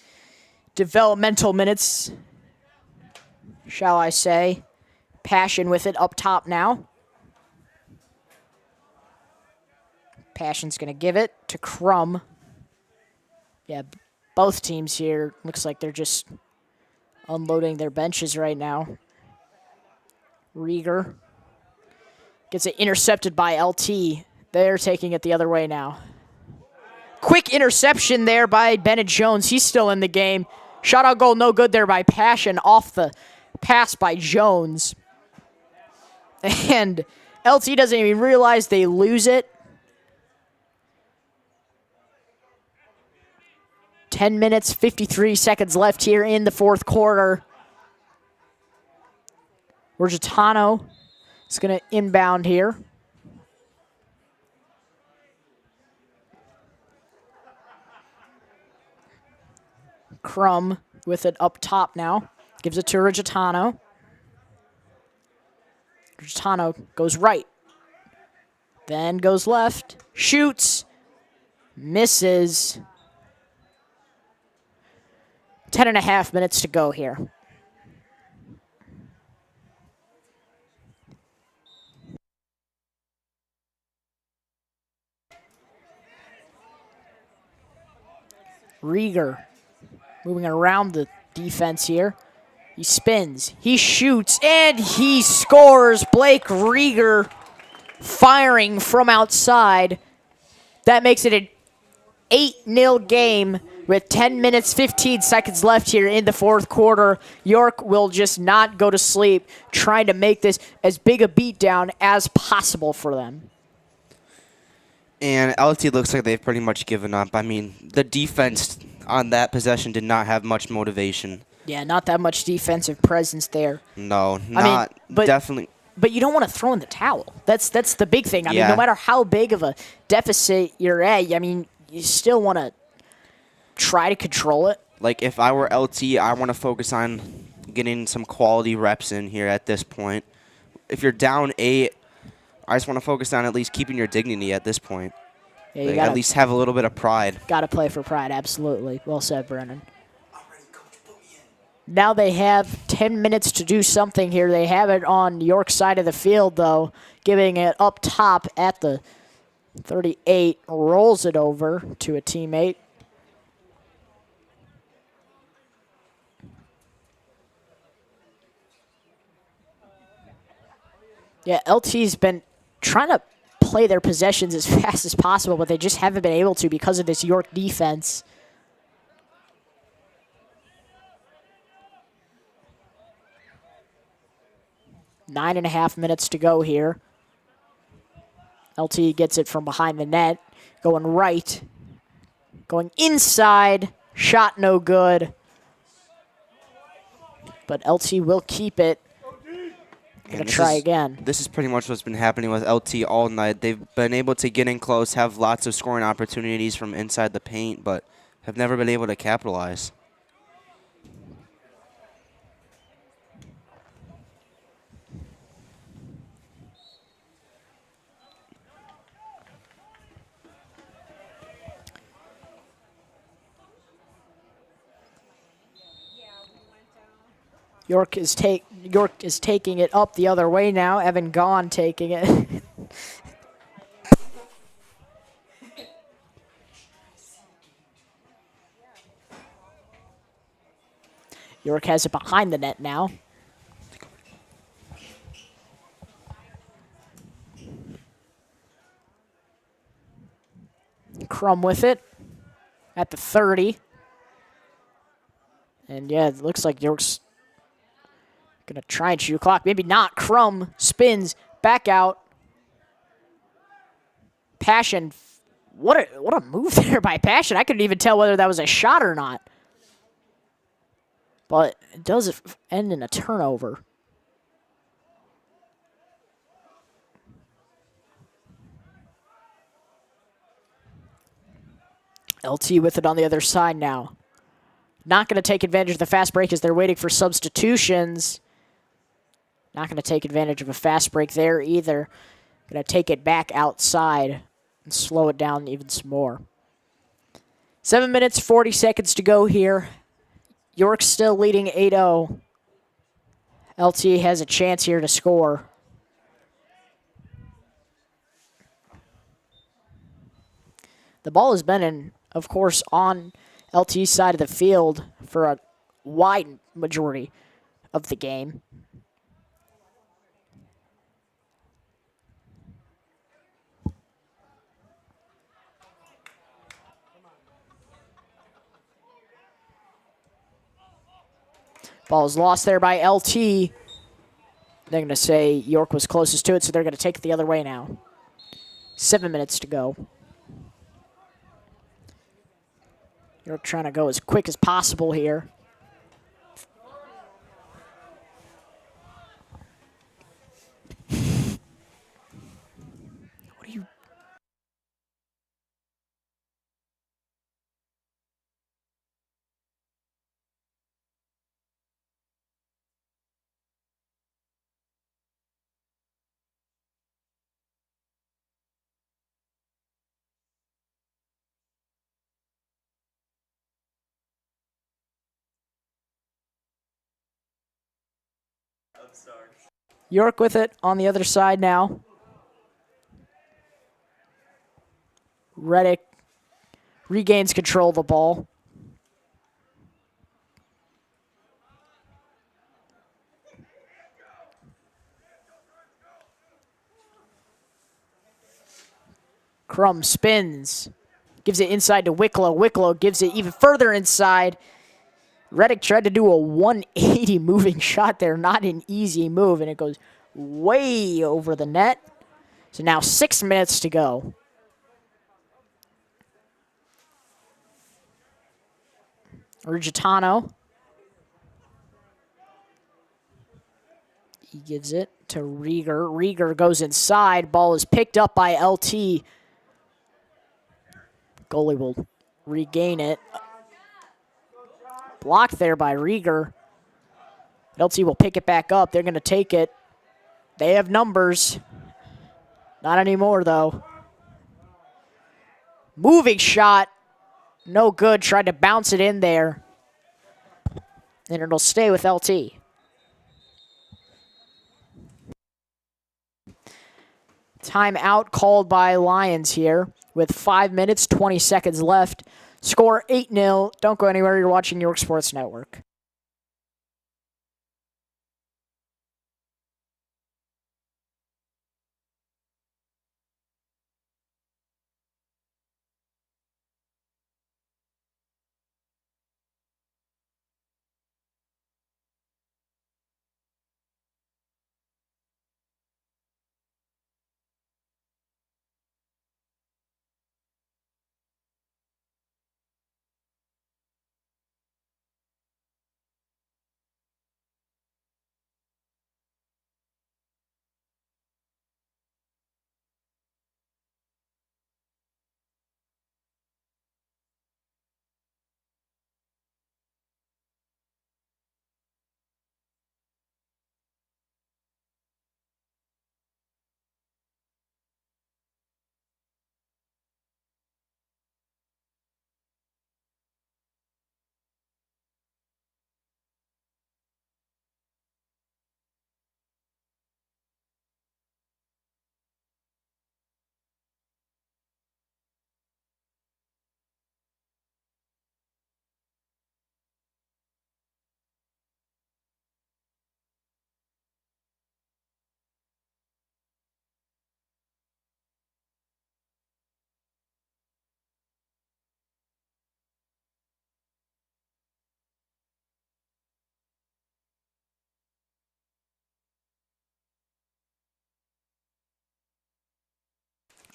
developmental minutes, shall I say. Passion with it up top now. Passion's going to give it to Crum. Yeah, both teams here, looks like they're just unloading their benches right now. Rieger gets it intercepted by LT. They're taking it the other way now. Quick interception there by Bennett Jones. He's still in the game. Shot out goal, no good there by Passion off the pass by Jones. And LT doesn't even realize they lose it. 10 minutes, 53 seconds left here in the fourth quarter. Gitano is going to inbound here. Crum with it up top now. Gives it to Gitano. Gitano goes right. Then goes left. Shoots. Misses. 10.5 minutes to go here. Rieger moving around the defense here. He spins, he shoots, and he scores. Blake Rieger firing from outside. That makes it an 8-0 game with 10 minutes, 15 seconds left here in the fourth quarter. York will just not go to sleep, trying to make this as big a beatdown as possible for them. And LT looks like they've pretty much given up. I mean, the defense on that possession did not have much motivation. Yeah, not that much defensive presence there. No, definitely. But you don't want to throw in the towel. That's the big thing. I mean, no matter how big of a deficit you're at, I mean, you still want to try to control it. Like, if I were LT, I want to focus on getting some quality reps in here at this point. If you're down 8, I just want to focus on at least keeping your dignity at this point. Yeah, you gotta at least have a little bit of pride. Got to play for pride, absolutely. Well said, Brennen. Now they have 10 minutes to do something here. They have it on York's side of the field, though, giving it up top at the 38, rolls it over to a teammate. Yeah, LT's been trying to play their possessions as fast as possible, but they just haven't been able to because of this York defense. Nine and a half minutes to go here. LT gets it from behind the net, going right, going inside, shot no good. But LT will keep it. Gonna try again. This is pretty much what's been happening with LT all night. They've been able to get in close, have lots of scoring opportunities from inside the paint, but have never been able to capitalize. York is taking it up the other way now. Evan Gaughan taking it. York has it behind the net now. Crum with it at the 30. And yeah, it looks like York's gonna try and shoot a clock. Maybe not. Crum spins back out. Passion. What a move there by Passion. I couldn't even tell whether that was a shot or not. But it does end in a turnover. LT with it on the other side now. Not going to take advantage of the fast break as they're waiting for substitutions. Not going to take advantage of a fast break there either. Going to take it back outside and slow it down even some more. 7 minutes, 40 seconds to go here. York's still leading 8-0. LT has a chance here to score. The ball has been in, of course, on LT's side of the field for a wide majority of the game. Ball is lost there by LT. They're going to say York was closest to it, so they're going to take it the other way now. 7 minutes to go. York trying to go as quick as possible here. What are you... York with it on the other side now. Reddick regains control of the ball. Crum spins. Gives it inside to Wicklow. Wicklow gives it even further inside. Reddick tried to do a 180 moving shot there. Not an easy move, and it goes way over the net. So now 6 minutes to go. Urgitano. He gives it to Rieger. Rieger goes inside. Ball is picked up by LT. Goalie will regain it. Blocked there by Rieger. LT will pick it back up. They're going to take it. They have numbers. Not anymore, though. Moving shot. No good. Tried to bounce it in there. and it'll stay with LT. Timeout called by Lyons here with 5 minutes, 20 seconds left. Score 8-0. Don't go anywhere. You're watching York Sports Network.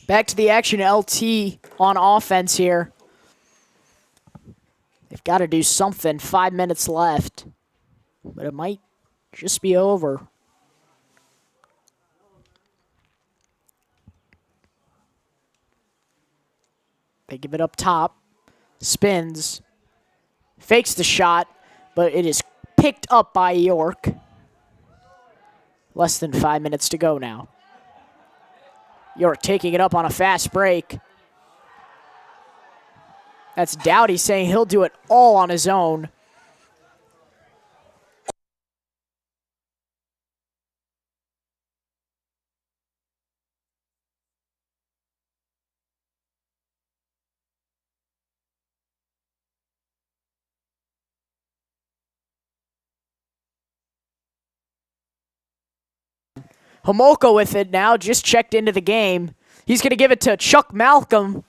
Back to the action, LT on offense here. They've got to do something. 5 minutes left. But it might just be over. They give it up top. Spins. Fakes the shot, but it is picked up by York. Less than 5 minutes to go now. York taking it up on a fast break. That's Dowdy saying he'll do it all on his own. Homolka with it now, just checked into the game. He's going to give it to Chuck Malcolm.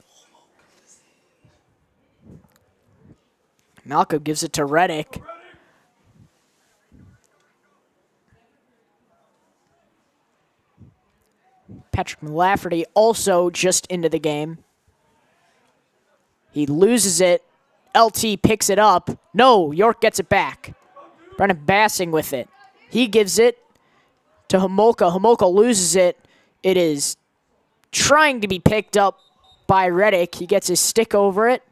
Malcolm gives it to Reddick. Patrick Lafferty also just into the game. He loses it. LT picks it up. No, York gets it back. Brennan Bassing with it. He gives it to Homolka. Homolka loses it. It is trying to be picked up by Reddick. He gets his stick over it.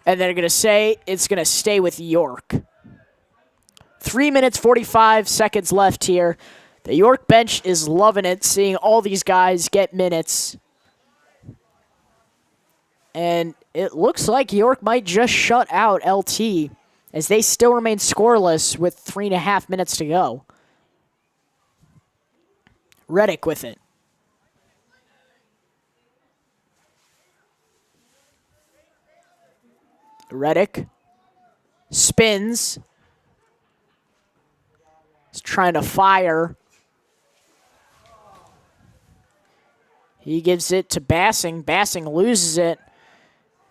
And they're going to say it's going to stay with York. 3 minutes, 45 seconds left here. The York bench is loving it, seeing all these guys get minutes. And it looks like York might just shut out LT as they still remain scoreless with 3.5 minutes to go. Reddick with it. Reddick spins. He's trying to fire. He gives it to Bassing. Bassing loses it.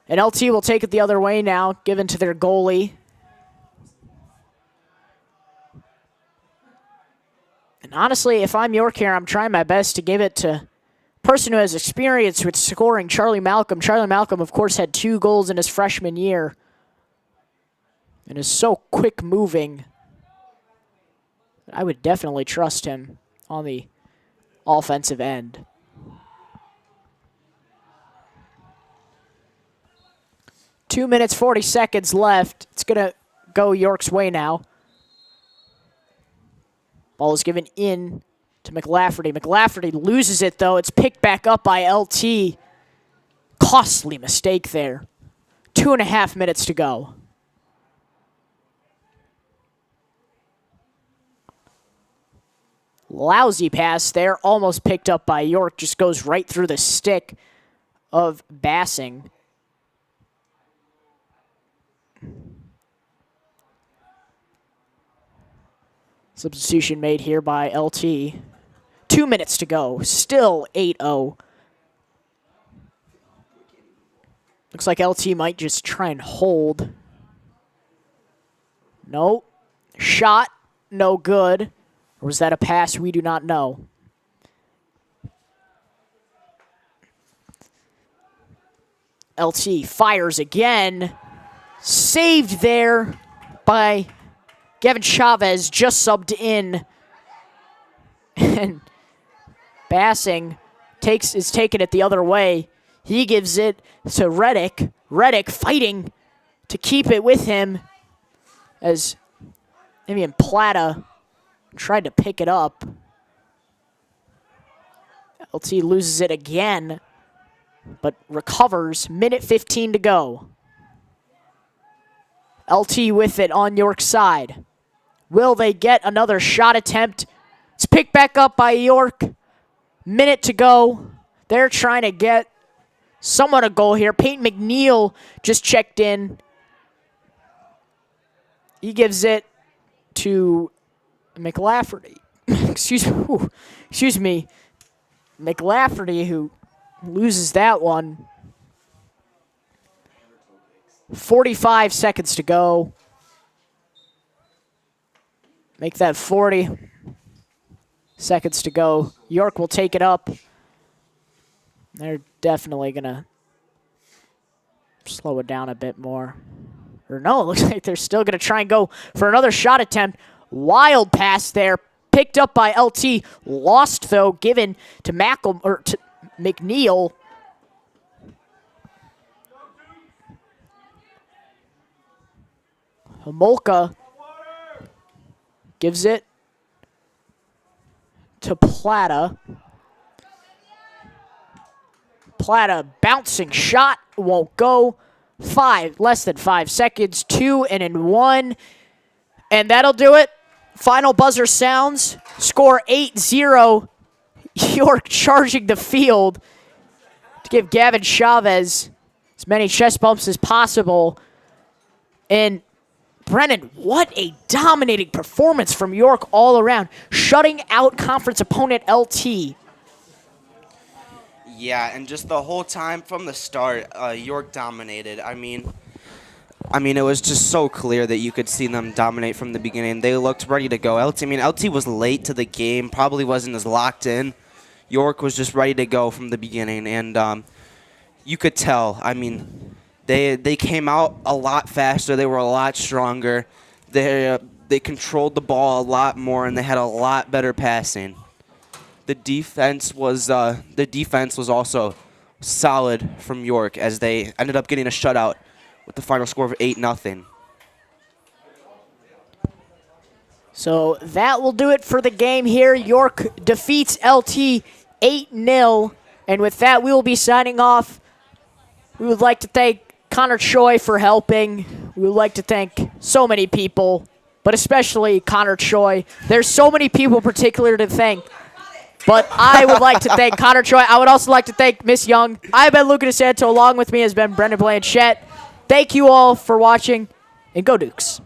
And LT will take it the other way now, given to their goalie. And honestly, if I'm York here, I'm trying my best to give it to a person who has experience with scoring, Charlie Malcolm. Charlie Malcolm, of course, had 2 goals in his freshman year and is so quick-moving. I would definitely trust him on the offensive end. Two minutes, 40 seconds left. It's going to go York's way now. Ball is given in to McLafferty. McLafferty loses it, though. It's picked back up by LT. Costly mistake there. 2.5 minutes to go. Lousy pass there, almost picked up by York, just goes right through the stick of Bassing. Substitution made here by LT. 2 minutes to go, still 8-0. Looks like LT might just try and hold. No. Shot, no good. Or was that a pass? We do not know. LT fires again. Saved there by Gavin Chavez, just subbed in. And Bassing is taking it the other way. He gives it to Reddick. Reddick fighting to keep it with him as Damian Plata tried to pick it up. LT loses it again, but recovers. Minute 15 to go. LT with it on York's side. Will they get another shot attempt? It's picked back up by York. Minute to go. They're trying to get someone a goal here. Peyton McNeil just checked in. He gives it to McLafferty. Excuse me. McLafferty, who loses that one. 45 seconds to go. Make that 40 seconds to go. York will take it up. They're definitely going to slow it down a bit more. Or no, it looks like they're still going to try and go for another shot attempt. Wild pass there. Picked up by LT. Lost, though, given to McNeil. Homolka gives it to Plata. Plata bouncing shot, won't go. Less than 5 seconds, 2 and in 1. And that'll do it. Final buzzer sounds. Score 8-0. York charging the field to give Gavin Chavez as many chest bumps as possible. And Brennen, what a dominating performance from York all around, shutting out conference opponent LT. Yeah, and just the whole time from the start, York dominated. I mean, it was just so clear that you could see them dominate from the beginning. They looked ready to go. LT was late to the game, probably wasn't as locked in. York was just ready to go from the beginning, and you could tell. I mean, they came out a lot faster. They were a lot stronger. They controlled the ball a lot more, and they had a lot better passing. The defense was also solid from York as they ended up getting a shutout with the final score of 8-0. So that will do it for the game here. York defeats LT 8-0. And with that, we will be signing off. We would like to thank Connor Choi for helping. We would like to thank so many people, but especially Connor Choi. There's so many people particular to thank. But I would like to thank Connor Choi. I would also like to thank Miss Young. I've been Luca DeSanto. Along with me has been Brennan Blanchette. Thank you all for watching, and go Dukes.